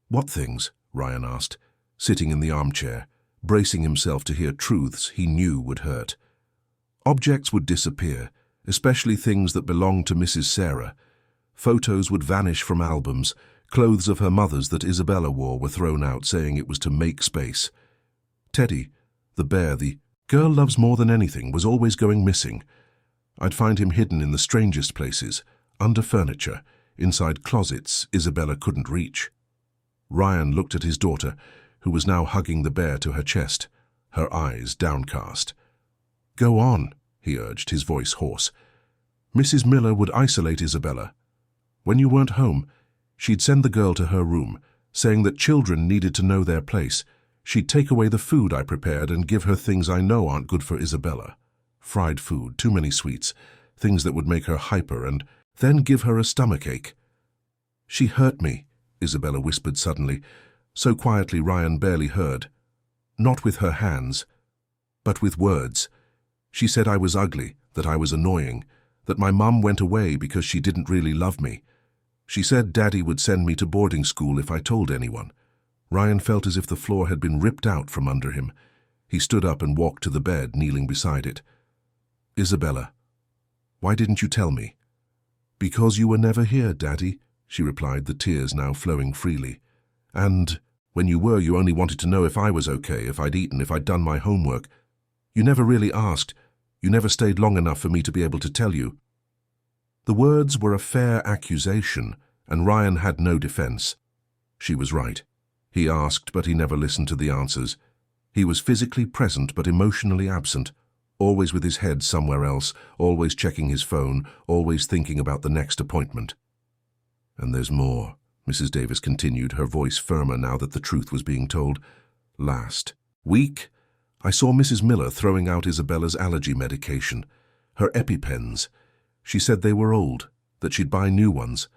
"What things?" Ryan asked, sitting in the armchair, bracing himself to hear truths he knew would hurt. Objects would disappear, especially things that belonged to Mrs. Sarah. Photos would vanish from albums. Clothes of her mother's that Isabella wore were thrown out, saying it was to make space. Teddy, the bear the girl loves more than anything, was always going missing. I'd find him hidden in the strangest places, under furniture, inside closets Isabella couldn't reach. Ryan looked at his daughter, who was now hugging the bear to her chest, her eyes downcast. "Go on," he urged, his voice hoarse. "Mrs. Miller would isolate Isabella. When you weren't home, she'd send the girl to her room, saying that children needed to know their place. She'd take away the food I prepared and give her things I know aren't good for Isabella. Fried food, too many sweets, things that would make her hyper, and then give her a stomachache." "She hurt me," Isabella whispered suddenly, so quietly Ryan barely heard. "Not with her hands, but with words. She said I was ugly, that I was annoying, that my mum went away because she didn't really love me. She said Daddy would send me to boarding school if I told anyone." Ryan felt as if the floor had been ripped out from under him. He stood up and walked to the bed, kneeling beside it. "Isabella, why didn't you tell me?" "Because you were never here, Daddy," she replied, the tears now flowing freely. "And when you were, you only wanted to know if I was okay, if I'd eaten, if I'd done my homework. You never really asked. You never stayed long enough for me to be able to tell you." The words were a fair accusation, and Ryan had no defense. She was right. He asked, but he never listened to the answers. He was physically present but emotionally absent, always with his head somewhere else, always checking his phone, always thinking about the next appointment. "And there's more," Mrs. Davis continued, her voice firmer now that the truth was being told. "Last week, I saw Mrs. Miller throwing out Isabella's allergy medication, her EpiPens. She said they were old, that she'd buy new ones.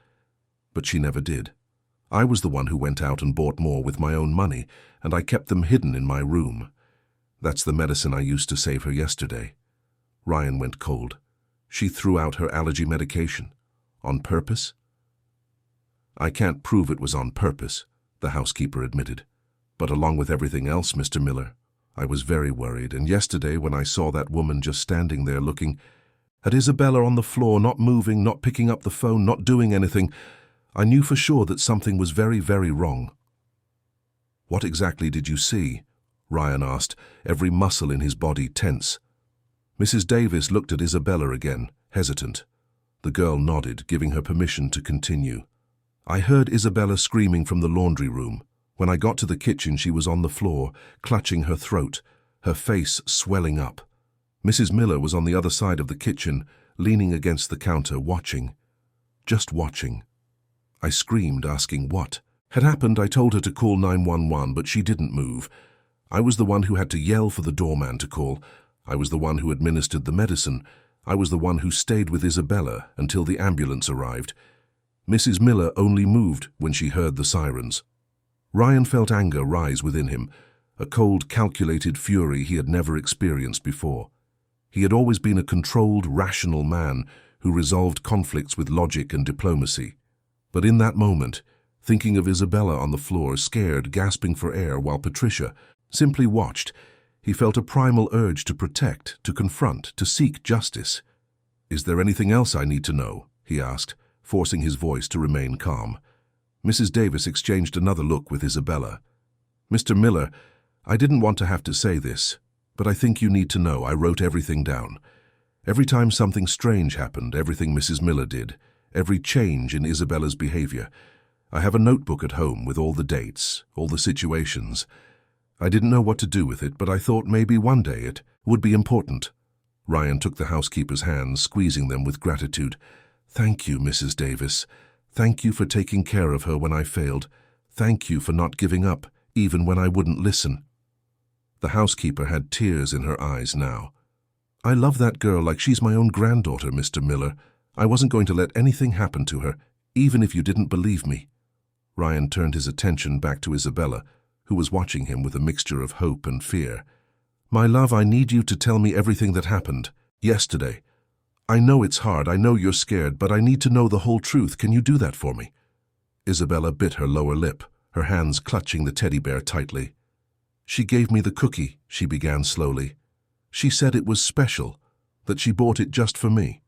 But she never did. I was the one who went out and bought more with my own money, and I kept them hidden in my room. That's the medicine I used to save her yesterday." Ryan went cold. She threw out her allergy medication. On purpose? "I can't prove it was on purpose," the housekeeper admitted. "But along with everything else, Mr. Miller, I was very worried, and yesterday when I saw that woman just standing there looking at Isabella on the floor, not moving, not picking up the phone, not doing anything, I knew for sure that something was very, very wrong." "What exactly did you see?" Ryan asked, every muscle in his body tense. Mrs. Davis looked at Isabella again, hesitant. The girl nodded, giving her permission to continue. "I heard Isabella screaming from the laundry room. When I got to the kitchen, she was on the floor, clutching her throat, her face swelling up. Mrs. Miller was on the other side of the kitchen, leaning against the counter, watching. Just watching. I screamed, asking what had happened. I told her to call 911, but she didn't move. I was the one who had to yell for the doorman to call. I was the one who administered the medicine. I was the one who stayed with Isabella until the ambulance arrived. Mrs. Miller only moved when she heard the sirens." Ryan felt anger rise within him, a cold, calculated fury he had never experienced before. He had always been a controlled, rational man who resolved conflicts with logic and diplomacy. But in that moment, thinking of Isabella on the floor, scared, gasping for air, while Patricia simply watched, he felt a primal urge to protect, to confront, to seek justice. "Is there anything else I need to know?" he asked, forcing his voice to remain calm. Mrs. Davis exchanged another look with Isabella. "Mr. Miller, I didn't want to have to say this, but I think you need to know I wrote everything down. Every time something strange happened, everything Mrs. Miller did, every change in Isabella's behavior. I have a notebook at home with all the dates, all the situations. I didn't know what to do with it, but I thought maybe one day it would be important." Ryan took the housekeeper's hands, squeezing them with gratitude. "Thank you, Mrs. Davis. Thank you for taking care of her when I failed. Thank you for not giving up, even when I wouldn't listen." The housekeeper had tears in her eyes now. "I love that girl like she's my own granddaughter, Mr. Miller. I wasn't going to let anything happen to her, even if you didn't believe me." Ryan turned his attention back to Isabella, who was watching him with a mixture of hope and fear. "My love, I need you to tell me everything that happened yesterday. I know it's hard, I know you're scared, but I need to know the whole truth. Can you do that for me?" Isabella bit her lower lip, her hands clutching the teddy bear tightly. "She gave me the cookie," she began slowly. "She said it was special, that she bought it just for me.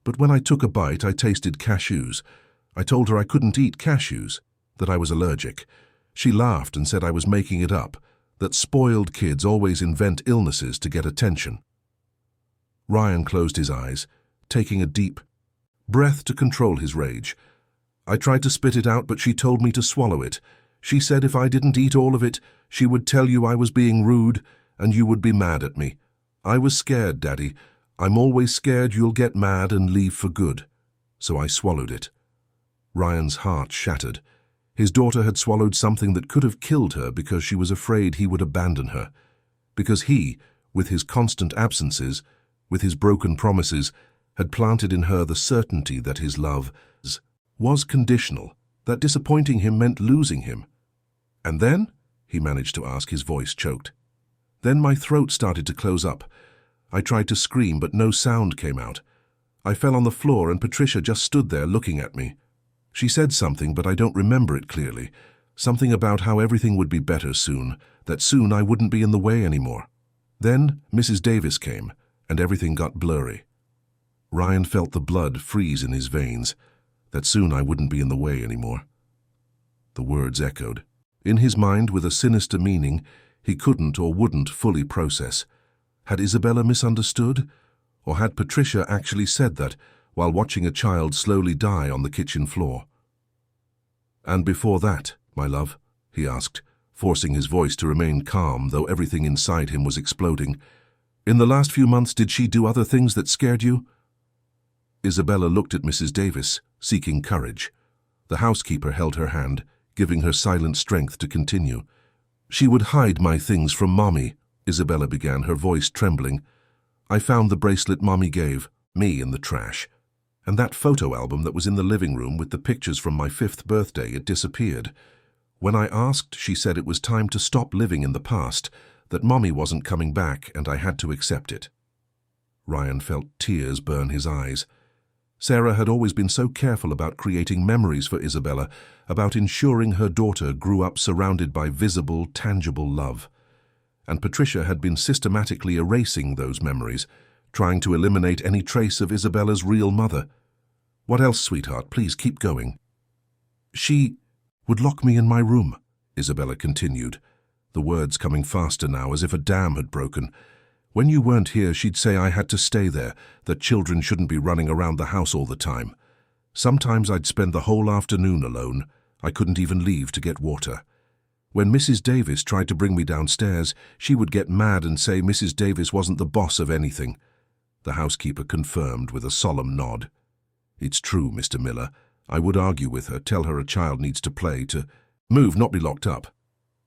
But when I took a bite, I tasted cashews. I told her I couldn't eat cashews, that I was allergic. She laughed and said I was making it up, that spoiled kids always invent illnesses to get attention." Ryan closed his eyes, taking a deep breath to control his rage. "I tried to spit it out, but she told me to swallow it. She said if I didn't eat all of it, she would tell you I was being rude, and you would be mad at me. I was scared, Daddy. I'm always scared you'll get mad and leave for good. So I swallowed it." Ryan's heart shattered. His daughter had swallowed something that could have killed her because she was afraid he would abandon her. Because he, with his constant absences, with his broken promises, had planted in her the certainty that his love was conditional, that disappointing him meant losing him. "And then?" he managed to ask, his voice choked. "Then my throat started to close up. I tried to scream, but no sound came out. I fell on the floor and Patricia just stood there looking at me. She said something, but I don't remember it clearly. Something about how everything would be better soon, that soon I wouldn't be in the way anymore. Then Mrs. Davis came, and everything got blurry." Ryan felt the blood freeze in his veins, that soon I wouldn't be in the way anymore. The words echoed. In his mind, with a sinister meaning he couldn't or wouldn't fully process. Had Isabella misunderstood? Or had Patricia actually said that while watching a child slowly die on the kitchen floor? "And before that, my love?" he asked, forcing his voice to remain calm, though everything inside him was exploding. "In the last few months, did she do other things that scared you?" Isabella looked at Mrs. Davis, seeking courage. The housekeeper held her hand, giving her silent strength to continue. "She would hide my things from Mommy," Isabella began, her voice trembling. "I found the bracelet Mommy gave me in the trash. And that photo album that was in the living room with the pictures from my 5th birthday, it disappeared. When I asked, she said it was time to stop living in the past, that Mommy wasn't coming back, and I had to accept it." Ryan felt tears burn his eyes. Sarah had always been so careful about creating memories for Isabella, about ensuring her daughter grew up surrounded by visible, tangible love. And Patricia had been systematically erasing those memories, trying to eliminate any trace of Isabella's real mother. "What else, sweetheart? Please keep going." "She would lock me in my room," Isabella continued, the words coming faster now, as if a dam had broken. "When you weren't here, she'd say I had to stay there, that children shouldn't be running around the house all the time. Sometimes I'd spend the whole afternoon alone. I couldn't even leave to get water. When Mrs. Davis tried to bring me downstairs, she would get mad and say Mrs. Davis wasn't the boss of anything." The housekeeper confirmed with a solemn nod. "It's true, Mr. Miller. I would argue with her, tell her a child needs to play, to move, not be locked up.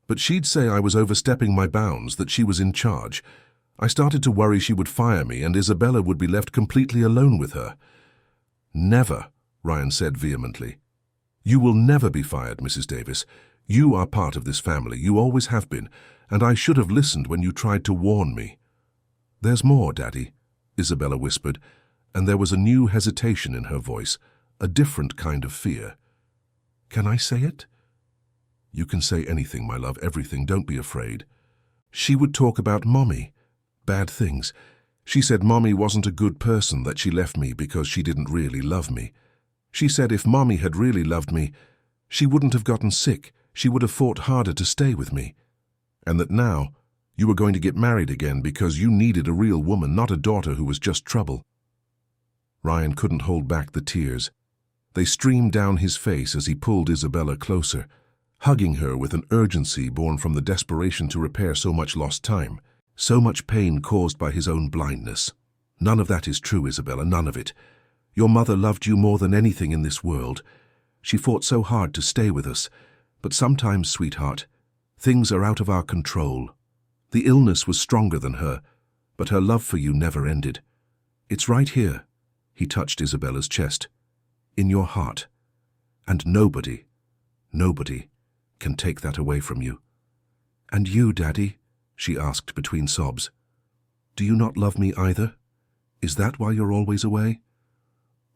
But she'd say I was overstepping my bounds, that she was in charge. I started to worry she would fire me and Isabella would be left completely alone with her." "Never," Ryan said vehemently. "You will never be fired, Mrs. Davis. You are part of this family, you always have been, and I should have listened when you tried to warn me." "There's more, Daddy," Isabella whispered, and there was a new hesitation in her voice, a different kind of fear. "Can I say it?" "You can say anything, my love, everything, don't be afraid." "She would talk about Mommy. Bad things. She said Mommy wasn't a good person, that she left me because she didn't really love me. She said if Mommy had really loved me, she wouldn't have gotten sick, she would have fought harder to stay with me. And that now you were going to get married again because you needed a real woman, not a daughter who was just trouble." Ryan couldn't hold back the tears. They streamed down his face as he pulled Isabella closer, hugging her with an urgency born from the desperation to repair so much lost time. So much pain caused by his own blindness. "None of that is true, Isabella, none of it. Your mother loved you more than anything in this world. She fought so hard to stay with us. But sometimes, sweetheart, things are out of our control. The illness was stronger than her, but her love for you never ended. It's right here," he touched Isabella's chest, "in your heart. And nobody can take that away from you." "And you, Daddy?" she asked between sobs. "Do you not love me either? Is that why you're always away?"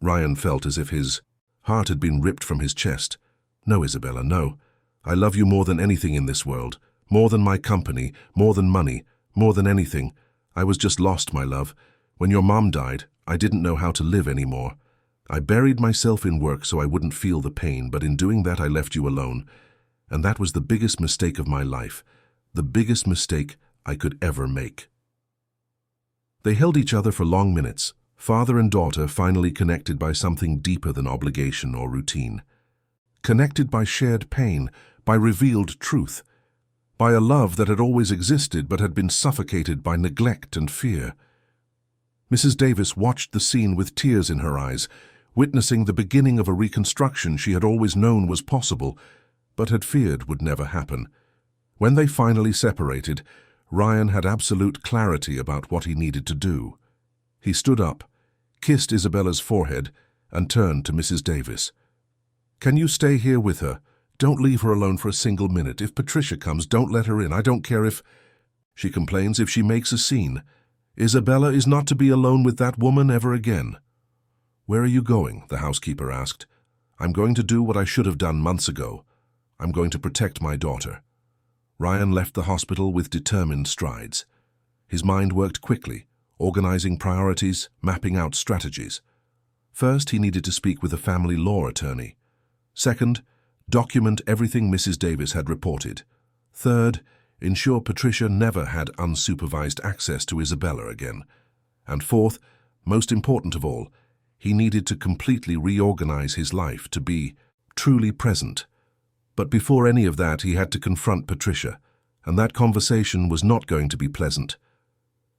Ryan felt as if his heart had been ripped from his chest. "No, Isabella, no. I love you more than anything in this world, more than my company, more than money, more than anything. I was just lost, my love. When your mom died, I didn't know how to live anymore. I buried myself in work so I wouldn't feel the pain, but in doing that I left you alone. And that was the biggest mistake of my life. The biggest mistake I could ever make." They held each other for long minutes, father and daughter finally connected by something deeper than obligation or routine. Connected by shared pain, by revealed truth, by a love that had always existed but had been suffocated by neglect and fear. Mrs. Davis watched the scene with tears in her eyes, witnessing the beginning of a reconstruction she had always known was possible, but had feared would never happen. When they finally separated, Ryan had absolute clarity about what he needed to do. He stood up, kissed Isabella's forehead, and turned to Mrs. Davis. "Can you stay here with her? Don't leave her alone for a single minute. If Patricia comes, don't let her in. I don't care if she complains, if she makes a scene. Isabella is not to be alone with that woman ever again." "Where are you going?" the housekeeper asked. "I'm going to do what I should have done months ago. I'm going to protect my daughter." Ryan left the hospital with determined strides. His mind worked quickly, organizing priorities, mapping out strategies. First, he needed to speak with a family law attorney. Second, document everything Mrs. Davis had reported. Third, ensure Patricia never had unsupervised access to Isabella again. And fourth, most important of all, he needed to completely reorganize his life to be truly present. But before any of that, he had to confront Patricia, and that conversation was not going to be pleasant.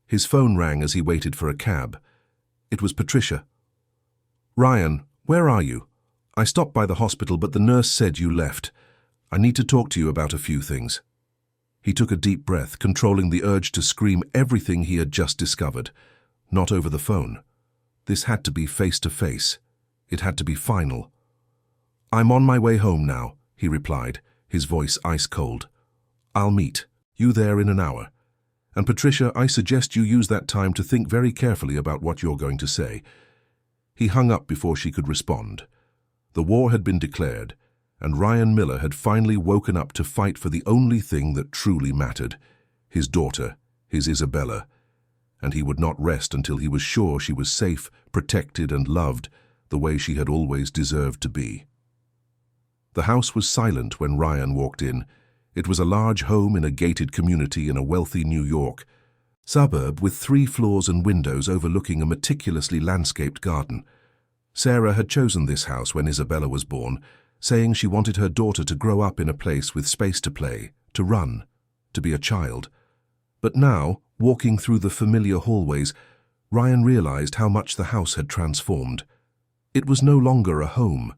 His phone rang as he waited for a cab. It was Patricia. "Ryan, where are you? I stopped by the hospital, but the nurse said you left. I need to talk to you about a few things." He took a deep breath, controlling the urge to scream everything he had just discovered. Not over the phone. This had to be face-to-face. It had to be final. "I'm on my way home now," he replied, his voice ice-cold. "I'll meet you there in an hour. And Patricia, I suggest you use that time to think very carefully about what you're going to say." He hung up before she could respond. The war had been declared, and Ryan Miller had finally woken up to fight for the only thing that truly mattered, his daughter, his Isabella, and he would not rest until he was sure she was safe, protected, and loved the way she had always deserved to be. The house was silent when Ryan walked in. It was a large home in a gated community in a wealthy New York suburb with 3 floors and windows overlooking a meticulously landscaped garden. Sarah had chosen this house when Isabella was born, saying she wanted her daughter to grow up in a place with space to play, to run, to be a child. But now, walking through the familiar hallways, Ryan realized how much the house had transformed. It was no longer a home.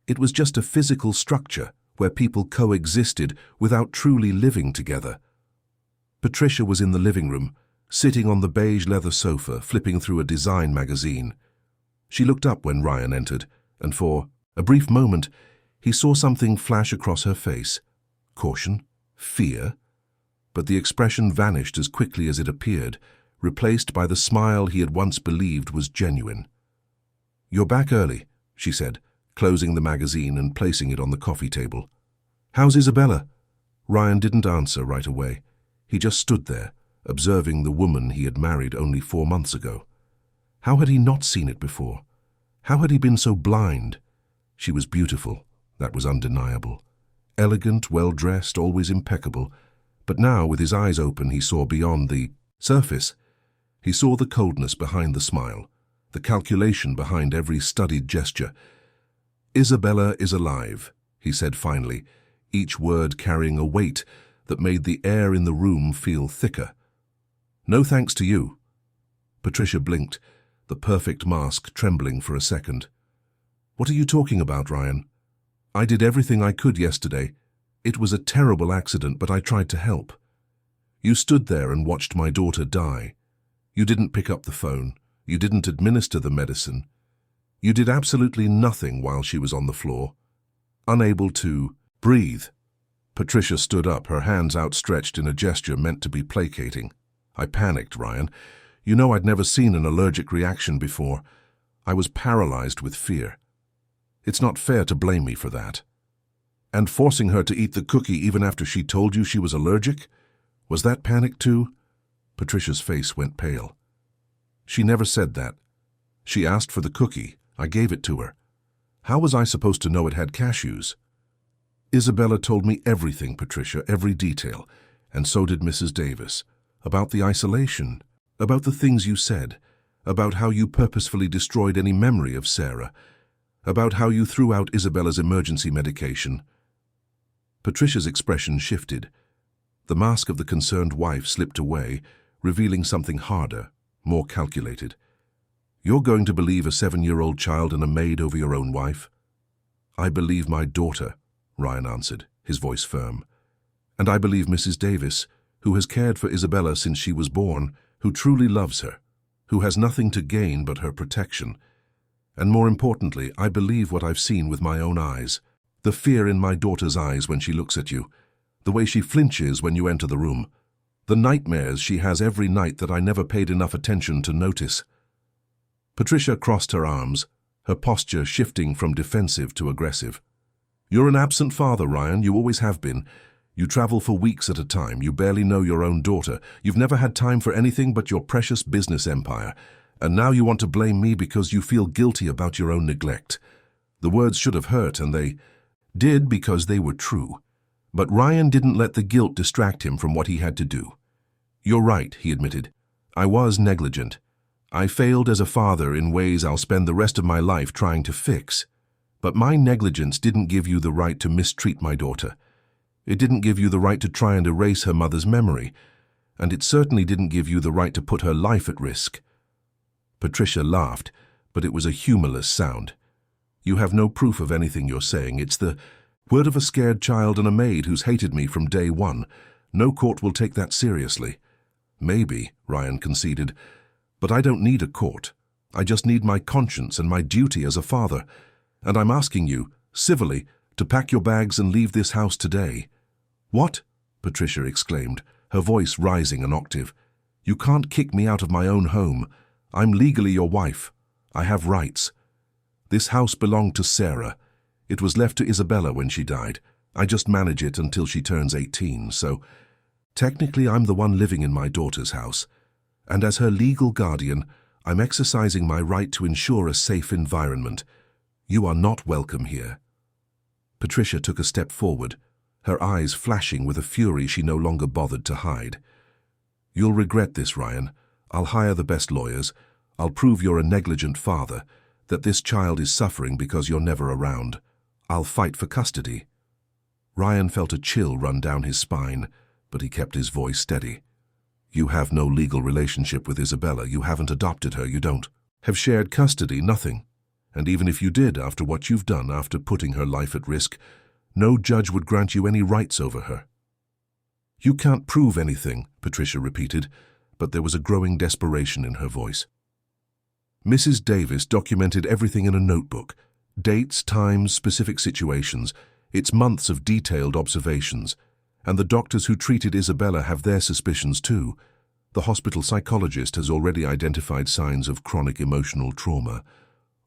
It was just a physical structure where people coexisted without truly living together. Patricia was in the living room, sitting on the beige leather sofa, flipping through a design magazine. She looked up when Ryan entered, and for a brief moment, he saw something flash across her face. Caution, fear. But the expression vanished as quickly as it appeared, replaced by the smile he had once believed was genuine. "You're back early," she said, closing the magazine and placing it on the coffee table. "How's Isabella?" Ryan didn't answer right away. He just stood there, observing the woman he had married only 4 months ago. How had he not seen it before? How had he been so blind? She was beautiful, that was undeniable. Elegant, well-dressed, always impeccable. But now, with his eyes open, he saw beyond the surface. He saw the coldness behind the smile, the calculation behind every studied gesture. "Isabella is alive," he said finally, each word carrying a weight that made the air in the room feel thicker. "No thanks to you." Patricia blinked, the perfect mask trembling for a second. "What are you talking about, Ryan? I did everything I could yesterday. It was a terrible accident, but I tried to help. You stood there and watched my daughter die. You didn't pick up the phone. You didn't administer the medicine. You did absolutely nothing while she was on the floor, unable to breathe." Patricia stood up, her hands outstretched in a gesture meant to be placating. "I panicked, Ryan. You know I'd never seen an allergic reaction before. I was paralyzed with fear. It's not fair to blame me for that. And forcing her to eat the cookie even after she told you she was allergic? Was that panic too?" Patricia's face went pale. "She never said that. She asked for the cookie. I gave it to her. How was I supposed to know it had cashews?" "Isabella told me everything, Patricia, every detail, and so did Mrs. Davis. About the isolation, about the things you said, about how you purposefully destroyed any memory of Sarah, about how you threw out Isabella's emergency medication." Patricia's expression shifted. The mask of the concerned wife slipped away, revealing something harder, more calculated. "You're going to believe a 7-year-old child and a maid over your own wife?" "I believe my daughter," Ryan answered, his voice firm. "And I believe Mrs. Davis, who has cared for Isabella since she was born, who truly loves her, who has nothing to gain but her protection. And more importantly, I believe what I've seen with my own eyes, the fear in my daughter's eyes when she looks at you, the way she flinches when you enter the room, the nightmares she has every night that I never paid enough attention to notice." Patricia crossed her arms, her posture shifting from defensive to aggressive. "You're an absent father, Ryan. You always have been. You travel for weeks at a time. You barely know your own daughter. You've never had time for anything but your precious business empire. And now you want to blame me because you feel guilty about your own neglect. The words should have hurt, and they did because they were true. But Ryan didn't let the guilt distract him from what he had to do. You're right, he admitted. I was negligent. I failed as a father in ways I'll spend the rest of my life trying to fix. But my negligence didn't give you the right to mistreat my daughter. It didn't give you the right to try and erase her mother's memory. And it certainly didn't give you the right to put her life at risk. Patricia laughed, but it was a humorless sound. You have no proof of anything you're saying. It's the word of a scared child and a maid who's hated me from day one. No court will take that seriously. Maybe, Ryan conceded, but I don't need a court. I just need my conscience and my duty as a father. And I'm asking you, civilly, to pack your bags and leave this house today. What? Patricia exclaimed, her voice rising an octave. You can't kick me out of my own home. I'm legally your wife. I have rights. This house belonged to Sarah. It was left to Isabella when she died. I just manage it until she turns 18, so technically I'm the one living in my daughter's house. And as her legal guardian, I'm exercising my right to ensure a safe environment. You are not welcome here. Patricia took a step forward, her eyes flashing with a fury she no longer bothered to hide. You'll regret this, Ryan. I'll hire the best lawyers. I'll prove you're a negligent father, that this child is suffering because you're never around. I'll fight for custody. Ryan felt a chill run down his spine, but he kept his voice steady. You have no legal relationship with Isabella. You haven't adopted her. You don't have shared custody, nothing. And even if you did, after what you've done, after putting her life at risk, no judge would grant you any rights over her. You can't prove anything, Patricia repeated, but there was a growing desperation in her voice. Mrs. Davis documented everything in a notebook. Dates, times, specific situations. It's months of detailed observations. And the doctors who treated Isabella have their suspicions too. The hospital psychologist has already identified signs of chronic emotional trauma.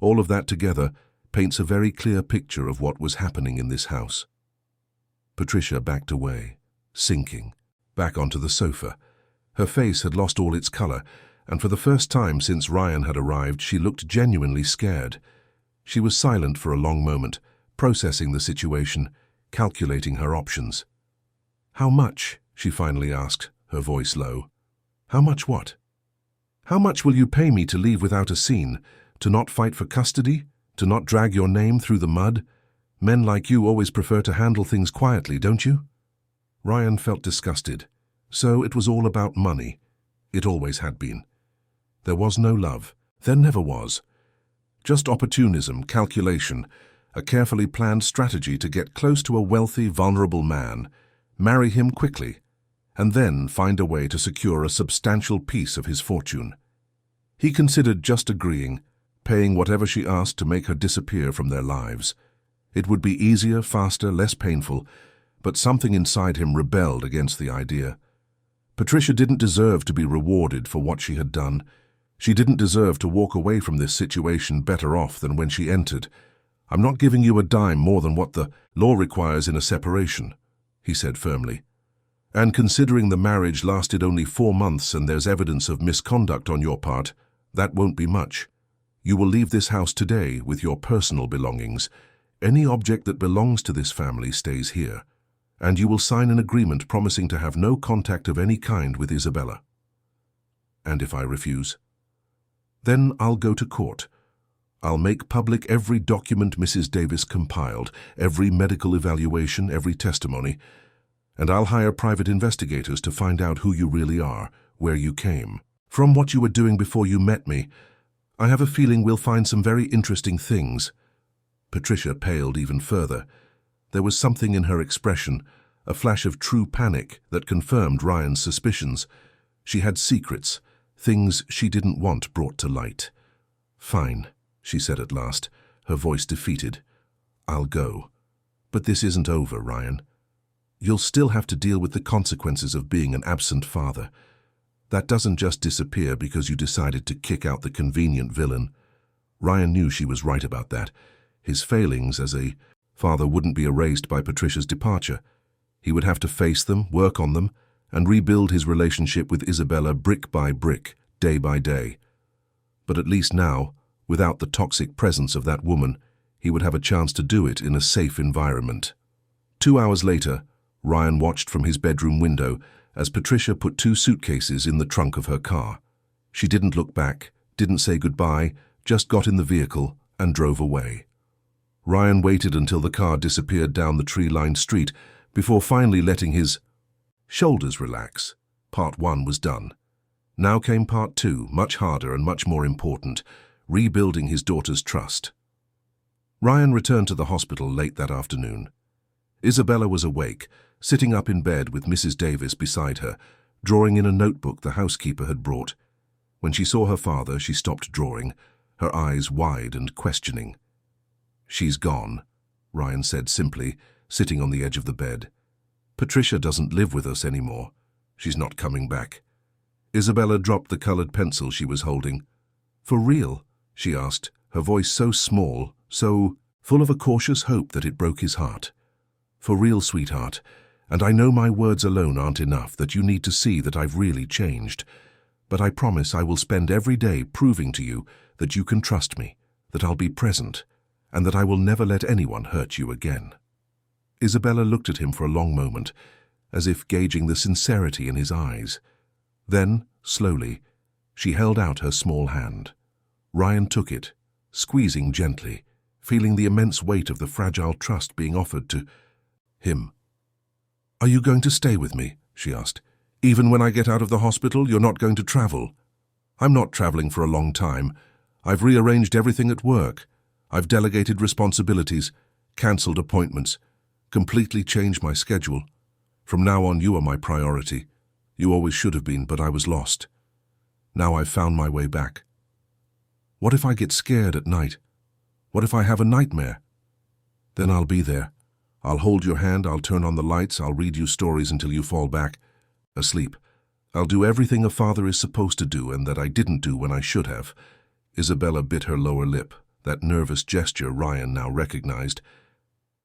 All of that together paints a very clear picture of what was happening in this house. Patricia backed away, sinking, back onto the sofa. Her face had lost all its color, and for the first time since Ryan had arrived, she looked genuinely scared. She was silent for a long moment, processing the situation, calculating her options. How much? She finally asked, her voice low. How much what? How much will you pay me to leave without a scene? To not fight for custody? To not drag your name through the mud? Men like you always prefer to handle things quietly, don't you? Ryan felt disgusted. So it was all about money. It always had been. There was no love. There never was. Just opportunism, calculation, a carefully planned strategy to get close to a wealthy, vulnerable man, marry him quickly, and then find a way to secure a substantial piece of his fortune. He considered just agreeing, paying whatever she asked to make her disappear from their lives. It would be easier, faster, less painful, but something inside him rebelled against the idea. Patricia didn't deserve to be rewarded for what she had done. She didn't deserve to walk away from this situation better off than when she entered. I'm not giving you a dime more than what the law requires in a separation, he said firmly. And considering the marriage lasted only 4 months and there's evidence of misconduct on your part, that won't be much. You will leave this house today with your personal belongings. Any object that belongs to this family stays here. And you will sign an agreement promising to have no contact of any kind with Isabella. And if I refuse? Then I'll go to court. I'll make public every document Mrs. Davis compiled, every medical evaluation, every testimony, and I'll hire private investigators to find out who you really are, where you came. From what you were doing before you met me, I have a feeling we'll find some very interesting things. Patricia paled even further. There was something in her expression, a flash of true panic that confirmed Ryan's suspicions. She had secrets, things she didn't want brought to light. Fine, she said at last, her voice defeated. I'll go. But this isn't over, Ryan. You'll still have to deal with the consequences of being an absent father. That doesn't just disappear because you decided to kick out the convenient villain. Ryan knew she was right about that. His failings as a father wouldn't be erased by Patricia's departure. He would have to face them, work on them, and rebuild his relationship with Isabella brick by brick, day by day. But at least now, without the toxic presence of that woman, he would have a chance to do it in a safe environment. 2 hours later, Ryan watched from his bedroom window as Patricia put 2 suitcases in the trunk of her car. She didn't look back, didn't say goodbye, just got in the vehicle and drove away. Ryan waited until the car disappeared down the tree-lined street before finally letting his shoulders relax. Part 1 was done. Now came Part 2, much harder and much more important, rebuilding his daughter's trust. Ryan returned to the hospital late that afternoon. Isabella was awake, sitting up in bed with Mrs. Davis beside her, drawing in a notebook the housekeeper had brought. When she saw her father, she stopped drawing, her eyes wide and questioning. "She's gone," Ryan said simply, sitting on the edge of the bed. "Patricia doesn't live with us anymore. She's not coming back." Isabella dropped the colored pencil she was holding. "For real?" she asked, her voice so small, so full of a cautious hope that it broke his heart. "For real, sweetheart, and I know my words alone aren't enough, that you need to see that I've really changed. But I promise I will spend every day proving to you that you can trust me, that I'll be present, and that I will never let anyone hurt you again." Isabella looked at him for a long moment, as if gauging the sincerity in his eyes. Then, slowly, she held out her small hand. Ryan took it, squeezing gently, feeling the immense weight of the fragile trust being offered to him. "Are you going to stay with me?" she asked. "Even when I get out of the hospital, you're not going to travel?" "I'm not traveling for a long time. I've rearranged everything at work. I've delegated responsibilities, cancelled appointments, completely changed my schedule. From now on, you are my priority. You always should have been, but I was lost. Now I've found my way back. What if I get scared at night? What if I have a nightmare? Then I'll be there. I'll hold your hand, I'll turn on the lights, I'll read you stories until you fall back, asleep. I'll do everything a father is supposed to do and that I didn't do when I should have." Isabella bit her lower lip, that nervous gesture Ryan now recognized.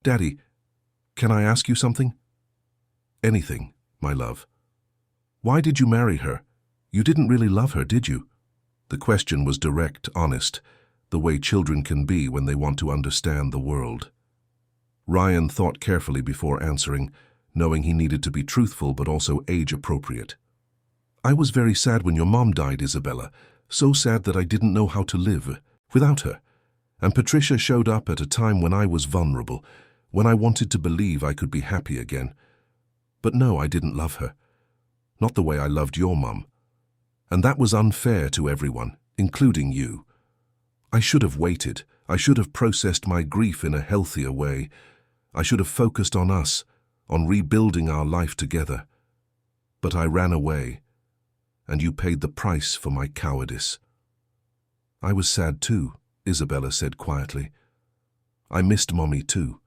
"Daddy, can I ask you something?" "Anything, my love." "Why did you marry her? You didn't really love her, did you?" The question was direct, honest, the way children can be when they want to understand the world. Ryan thought carefully before answering, knowing he needed to be truthful but also age-appropriate. "I was very sad when your mom died, Isabella, so sad that I didn't know how to live without her. And Patricia showed up at a time when I was vulnerable, when I wanted to believe I could be happy again. But no, I didn't love her. Not the way I loved your mum. And that was unfair to everyone, including you. I should have waited. I should have processed my grief in a healthier way. I should have focused on us, on rebuilding our life together. But I ran away, and you paid the price for my cowardice." "I was sad too," Isabella said quietly. "I missed Mommy too.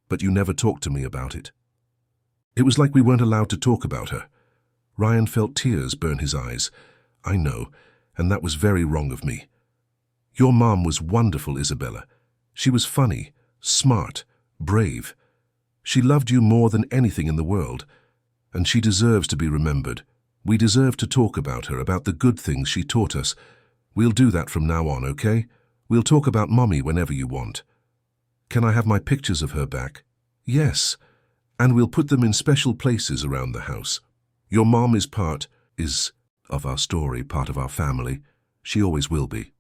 But you never talked to me about it." It was like we weren't allowed to talk about her. Ryan felt tears burn his eyes. "I know, and that was very wrong of me. Your mom was wonderful, Isabella. She was funny, smart, brave. She loved you more than anything in the world, and she deserves to be remembered. We deserve to talk about her, about the good things she taught us. We'll do that from now on, okay? We'll talk about Mommy whenever you want. Can I have my pictures of her back?" "Yes, and we'll put them in special places around the house. Your mom is of our story, part of our family. She always will be."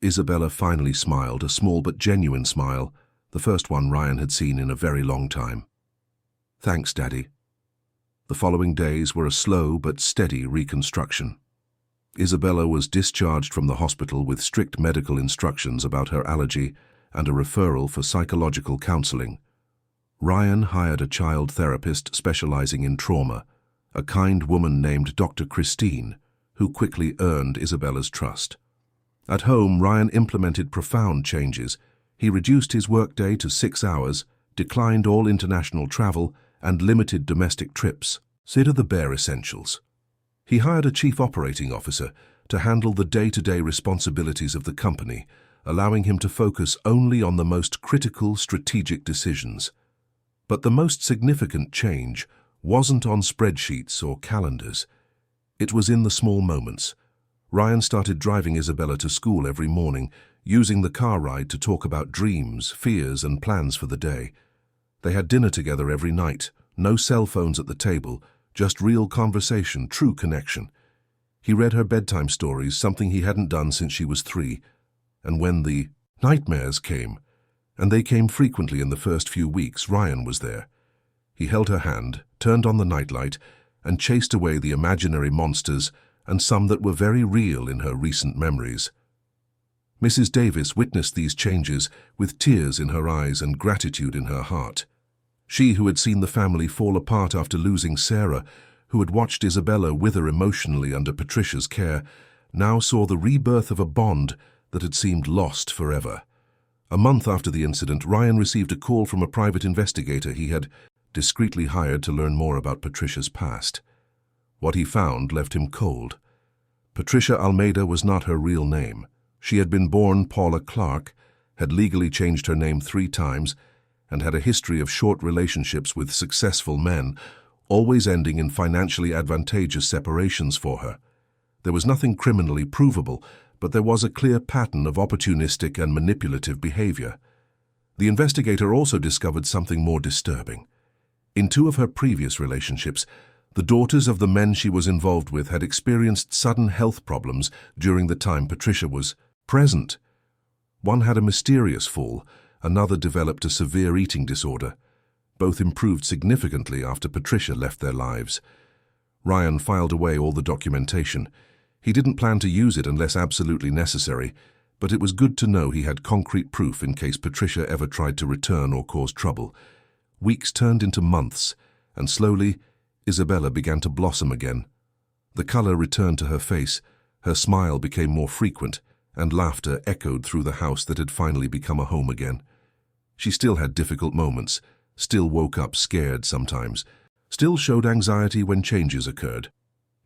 Isabella finally smiled, a small but genuine smile, the first one Ryan had seen in a very long time. "Thanks, Daddy." The following days were a slow but steady reconstruction. Isabella was discharged from the hospital with strict medical instructions about her allergy and a referral for psychological counseling. Ryan hired a child therapist specializing in trauma, a kind woman named Dr. Christine, who quickly earned Isabella's trust. At home, Ryan implemented profound changes. He reduced his workday to 6 hours, declined all international travel, and limited domestic trips. Consider the bare essentials. He hired a chief operating officer to handle the day-to-day responsibilities of the company, allowing him to focus only on the most critical strategic decisions. But the most significant change wasn't on spreadsheets or calendars. It was in the small moments. Ryan started driving Isabella to school every morning, using the car ride to talk about dreams, fears, and plans for the day. They had dinner together every night, no cell phones at the table, just real conversation, true connection. He read her bedtime stories, something he hadn't done since she was 3, and when the nightmares came, and they came frequently in the first few weeks, Ryan was there. He held her hand, turned on the nightlight, and chased away the imaginary monsters and some that were very real in her recent memories. Mrs. Davis witnessed these changes with tears in her eyes and gratitude in her heart. She, who had seen the family fall apart after losing Sarah, who had watched Isabella wither emotionally under Patricia's care, now saw the rebirth of a bond that had seemed lost forever. A month after the incident, Ryan received a call from a private investigator he had discreetly hired to learn more about Patricia's past. What he found left him cold. Patricia Almeida was not her real name. She had been born Paula Clark, had legally changed her name 3 times, and had a history of short relationships with successful men, always ending in financially advantageous separations for her. There was nothing criminally provable, but there was a clear pattern of opportunistic and manipulative behavior. The investigator also discovered something more disturbing. In 2 of her previous relationships, the daughters of the men she was involved with had experienced sudden health problems during the time Patricia was present. One had a mysterious fall, another developed a severe eating disorder. Both improved significantly after Patricia left their lives. Ryan filed away all the documentation. He didn't plan to use it unless absolutely necessary, but it was good to know he had concrete proof in case Patricia ever tried to return or cause trouble. Weeks turned into months, and slowly, Isabella began to blossom again. The color returned to her face, her smile became more frequent, and laughter echoed through the house that had finally become a home again. She still had difficult moments, still woke up scared sometimes, still showed anxiety when changes occurred.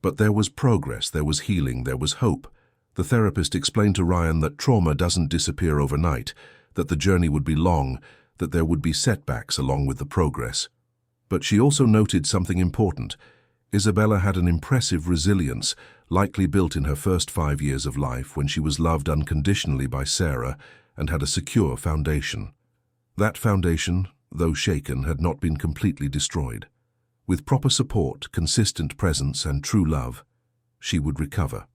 But there was progress, there was healing, there was hope. The therapist explained to Ryan that trauma doesn't disappear overnight, that the journey would be long, that there would be setbacks along with the progress. But she also noted something important. Isabella had an impressive resilience, likely built in her first 5 years of life when she was loved unconditionally by Sarah and had a secure foundation. That foundation, though shaken, had not been completely destroyed. With proper support, consistent presence, and true love, she would recover.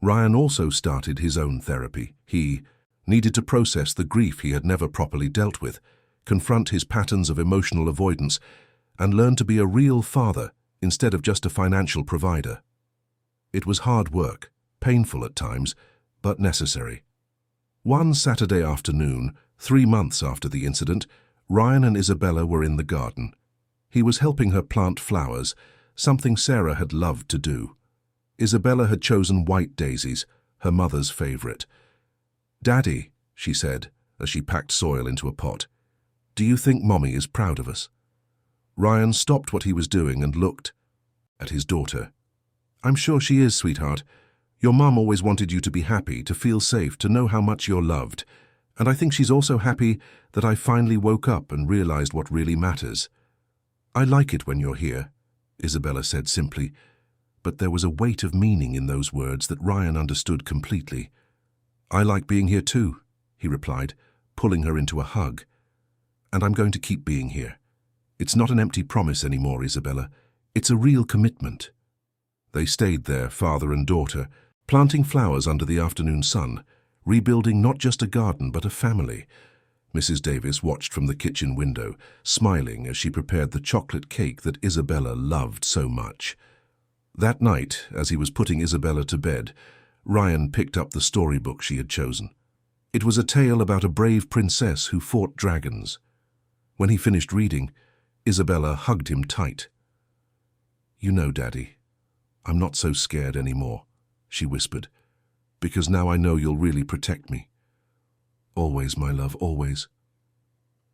Ryan also started his own therapy. He needed to process the grief he had never properly dealt with, confront his patterns of emotional avoidance, and learn to be a real father instead of just a financial provider. It was hard work, painful at times, but necessary. One Saturday afternoon, 3 months after the incident, Ryan and Isabella were in the garden. He was helping her plant flowers, something Sarah had loved to do. Isabella had chosen white daisies, her mother's favorite. "Daddy," she said, as she packed soil into a pot, "do you think Mommy is proud of us?" Ryan stopped what he was doing and looked at his daughter. "I'm sure she is, sweetheart. Your mom always wanted you to be happy, to feel safe, to know how much you're loved. And I think she's also happy that I finally woke up and realized what really matters." "I like it when you're here," Isabella said simply, but there was a weight of meaning in those words that Ryan understood completely. "I like being here too," he replied, pulling her into a hug. "And I'm going to keep being here. It's not an empty promise anymore, Isabella. It's a real commitment." They stayed there, father and daughter, planting flowers under the afternoon sun, rebuilding not just a garden but a family. Mrs. Davis watched from the kitchen window, smiling as she prepared the chocolate cake that Isabella loved so much. That night, as he was putting Isabella to bed, Ryan picked up the storybook she had chosen. It was a tale about a brave princess who fought dragons. When he finished reading, Isabella hugged him tight. "You know, Daddy, I'm not so scared anymore," she whispered, "because now I know you'll really protect me. Always, my love, always."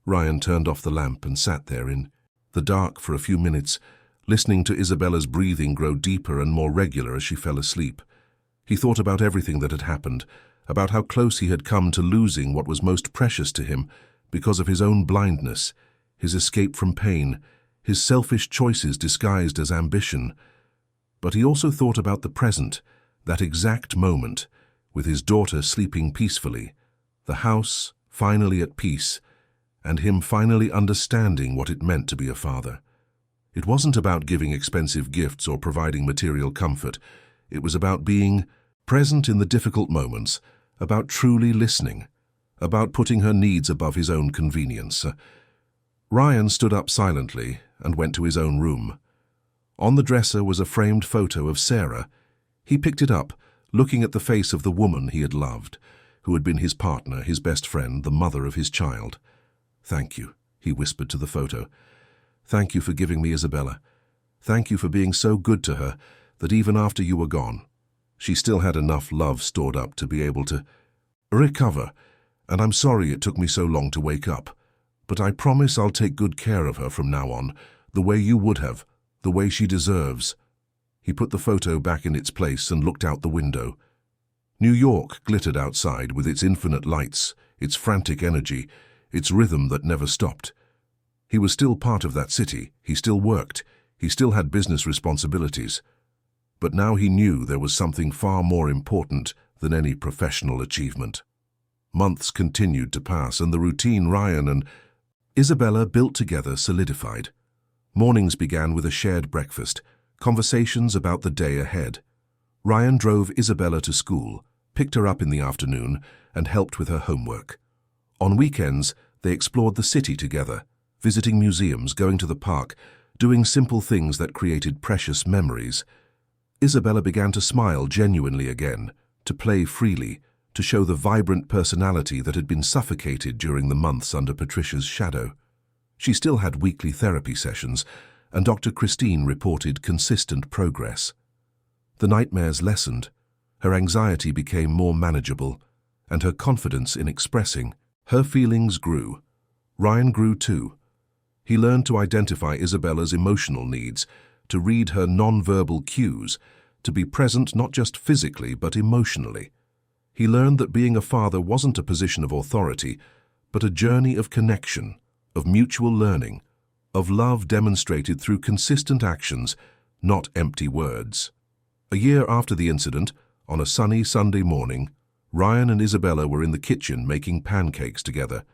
Ryan turned off the lamp and sat there in the dark for a few minutes, listening to Isabella's breathing grow deeper and more regular as she fell asleep. He thought about everything that had happened, about how close he had come to losing what was most precious to him because of his own blindness, his escape from pain, his selfish choices disguised as ambition. But he also thought about the present, that exact moment, with his daughter sleeping peacefully, the house finally at peace, and him finally understanding what it meant to be a father. It wasn't about giving expensive gifts or providing material comfort. It was about being present in the difficult moments, about truly listening, about putting her needs above his own convenience. Ryan stood up silently and went to his own room. On the dresser was a framed photo of Sarah. He picked it up, looking at the face of the woman he had loved, who had been his partner, his best friend, the mother of his child. "Thank you," he whispered to the photo. "Thank you for giving me Isabella. Thank you for being so good to her that even after you were gone, she still had enough love stored up to be able to recover, and I'm sorry it took me so long to wake up. But I promise I'll take good care of her from now on, the way you would have, the way she deserves." He put the photo back in its place and looked out the window. New York glittered outside with its infinite lights, its frantic energy, its rhythm that never stopped. He was still part of that city, he still worked, he still had business responsibilities. But now he knew there was something far more important than any professional achievement. Months continued to pass, and the routine Ryan and Isabella built together solidified. Mornings began with a shared breakfast, conversations about the day ahead. Ryan drove Isabella to school, picked her up in the afternoon, and helped with her homework. On weekends, they explored the city together, visiting museums, going to the park, doing simple things that created precious memories. Isabella began to smile genuinely again, to play freely, to show the vibrant personality that had been suffocated during the months under Patricia's shadow. She still had weekly therapy sessions, and Dr. Christine reported consistent progress. The nightmares lessened, her anxiety became more manageable, and her confidence in expressing her feelings grew. Ryan grew too. He learned to identify Isabella's emotional needs, to read her non-verbal cues, to be present not just physically but emotionally. He learned that being a father wasn't a position of authority, but a journey of connection, of mutual learning, of love demonstrated through consistent actions, not empty words. A year after the incident, on a sunny Sunday morning, Ryan and Isabella were in the kitchen making pancakes together.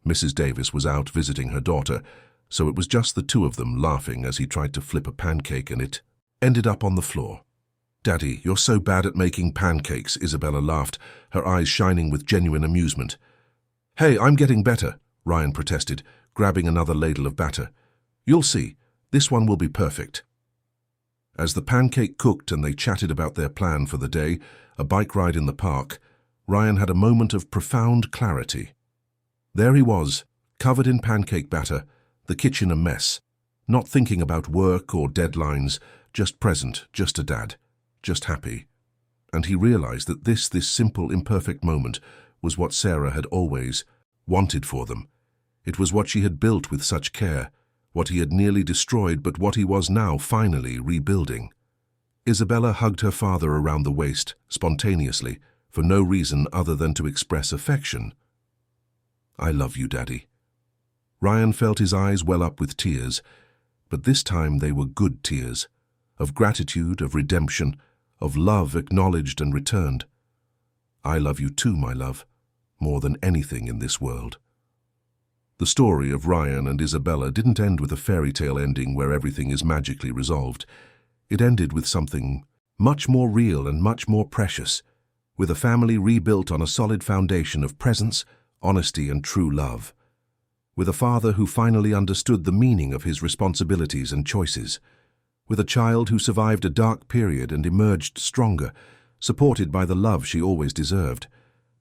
Mrs. Davis was out visiting her daughter, so it was just the two of them laughing as he tried to flip a pancake and it ended up on the floor. "Daddy, you're so bad at making pancakes," Isabella laughed, her eyes shining with genuine amusement. "Hey, I'm getting better," Ryan protested, grabbing another ladle of batter. "You'll see, this one will be perfect." As the pancake cooked and they chatted about their plan for the day, a bike ride in the park, Ryan had a moment of profound clarity. There he was, covered in pancake batter, the kitchen a mess, not thinking about work or deadlines, just present, just a dad, just happy. And he realized that this simple, imperfect moment was what Sarah had always wanted for them. It was what she had built with such care, what he had nearly destroyed, but what he was now finally rebuilding. Isabella hugged her father around the waist, spontaneously, for no reason other than to express affection. "I love you, Daddy." Ryan felt his eyes well up with tears, but this time they were good tears, of gratitude, of redemption, of love acknowledged and returned. "I love you too, my love, more than anything in this world." The story of Ryan and Isabella didn't end with a fairy tale ending where everything is magically resolved. It ended with something much more real and much more precious, with a family rebuilt on a solid foundation of presence, honesty, and true love. With a father who finally understood the meaning of his responsibilities and choices. With a child who survived a dark period and emerged stronger, supported by the love she always deserved.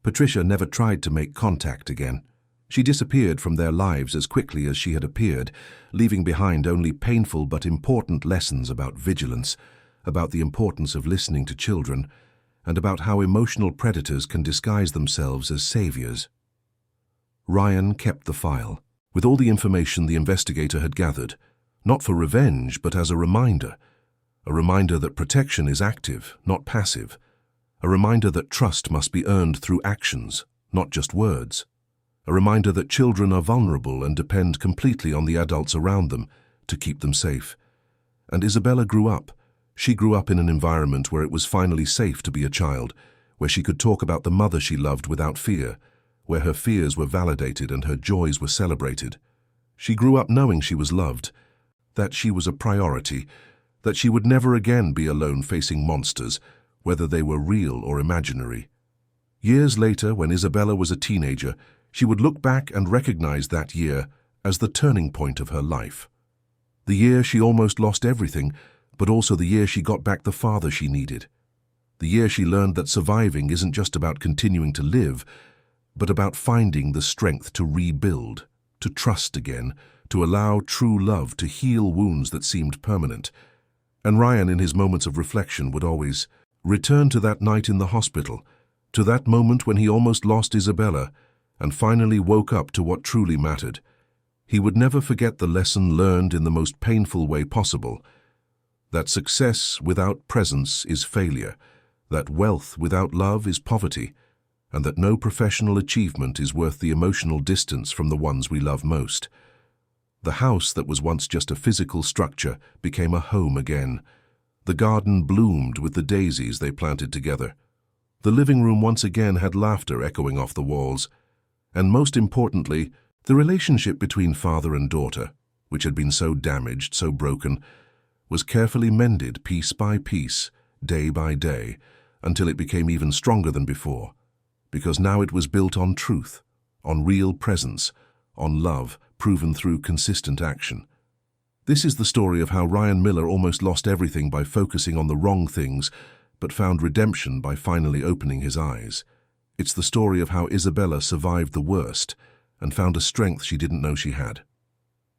Patricia never tried to make contact again. She disappeared from their lives as quickly as she had appeared, leaving behind only painful but important lessons about vigilance, about the importance of listening to children, and about how emotional predators can disguise themselves as saviors. Ryan kept the file, with all the information the investigator had gathered, not for revenge but as a reminder that protection is active, not passive, a reminder that trust must be earned through actions, not just words, a reminder that children are vulnerable and depend completely on the adults around them to keep them safe. And Isabella grew up. She grew up in an environment where it was finally safe to be a child, where she could talk about the mother she loved without fear, where her fears were validated and her joys were celebrated. She grew up knowing she was loved, that she was a priority, that she would never again be alone facing monsters, whether they were real or imaginary. Years later, when Isabella was a teenager, she would look back and recognize that year as the turning point of her life. The year she almost lost everything, but also the year she got back the father she needed. The year she learned that surviving isn't just about continuing to live, but about finding the strength to rebuild, to trust again, to allow true love to heal wounds that seemed permanent. And Ryan, in his moments of reflection, would always return to that night in the hospital, to that moment when he almost lost Isabella and finally woke up to what truly mattered. He would never forget the lesson learned in the most painful way possible, that success without presence is failure, that wealth without love is poverty, and that no professional achievement is worth the emotional distance from the ones we love most. The house that was once just a physical structure became a home again. The garden bloomed with the daisies they planted together. The living room once again had laughter echoing off the walls. And most importantly, the relationship between father and daughter, which had been so damaged, so broken, was carefully mended piece by piece, day by day, until it became even stronger than before, because now it was built on truth, on real presence, on love proven through consistent action. This is the story of how Ryan Miller almost lost everything by focusing on the wrong things, but found redemption by finally opening his eyes. It's the story of how Isabella survived the worst and found a strength she didn't know she had.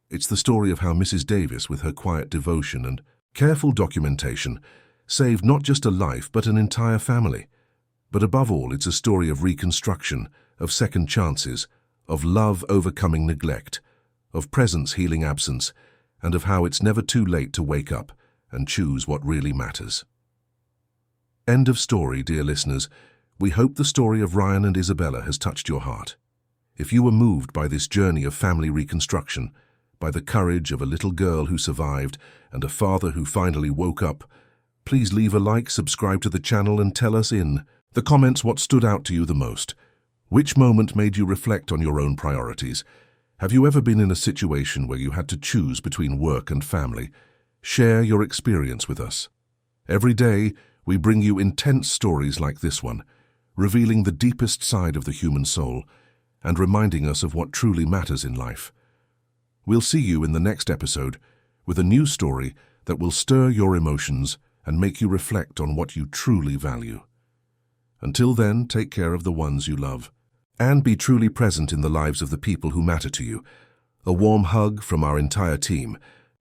It's the story of how Mrs. Davis, with her quiet devotion and careful documentation, saved not just a life but an entire family. But above all, it's a story of reconstruction, of second chances, of love overcoming neglect, of presence healing absence, and of how it's never too late to wake up and choose what really matters. End of story, dear listeners. We hope the story of Ryan and Isabella has touched your heart. If you were moved by this journey of family reconstruction, by the courage of a little girl who survived and a father who finally woke up, please leave a like, subscribe to the channel, and tell us in the comments what stood out to you the most. Which moment made you reflect on your own priorities? Have you ever been in a situation where you had to choose between work and family? Share your experience with us. Every day, we bring you intense stories like this one, revealing the deepest side of the human soul and reminding us of what truly matters in life. We'll see you in the next episode with a new story that will stir your emotions and make you reflect on what you truly value. Until then, take care of the ones you love and be truly present in the lives of the people who matter to you. A warm hug from our entire team,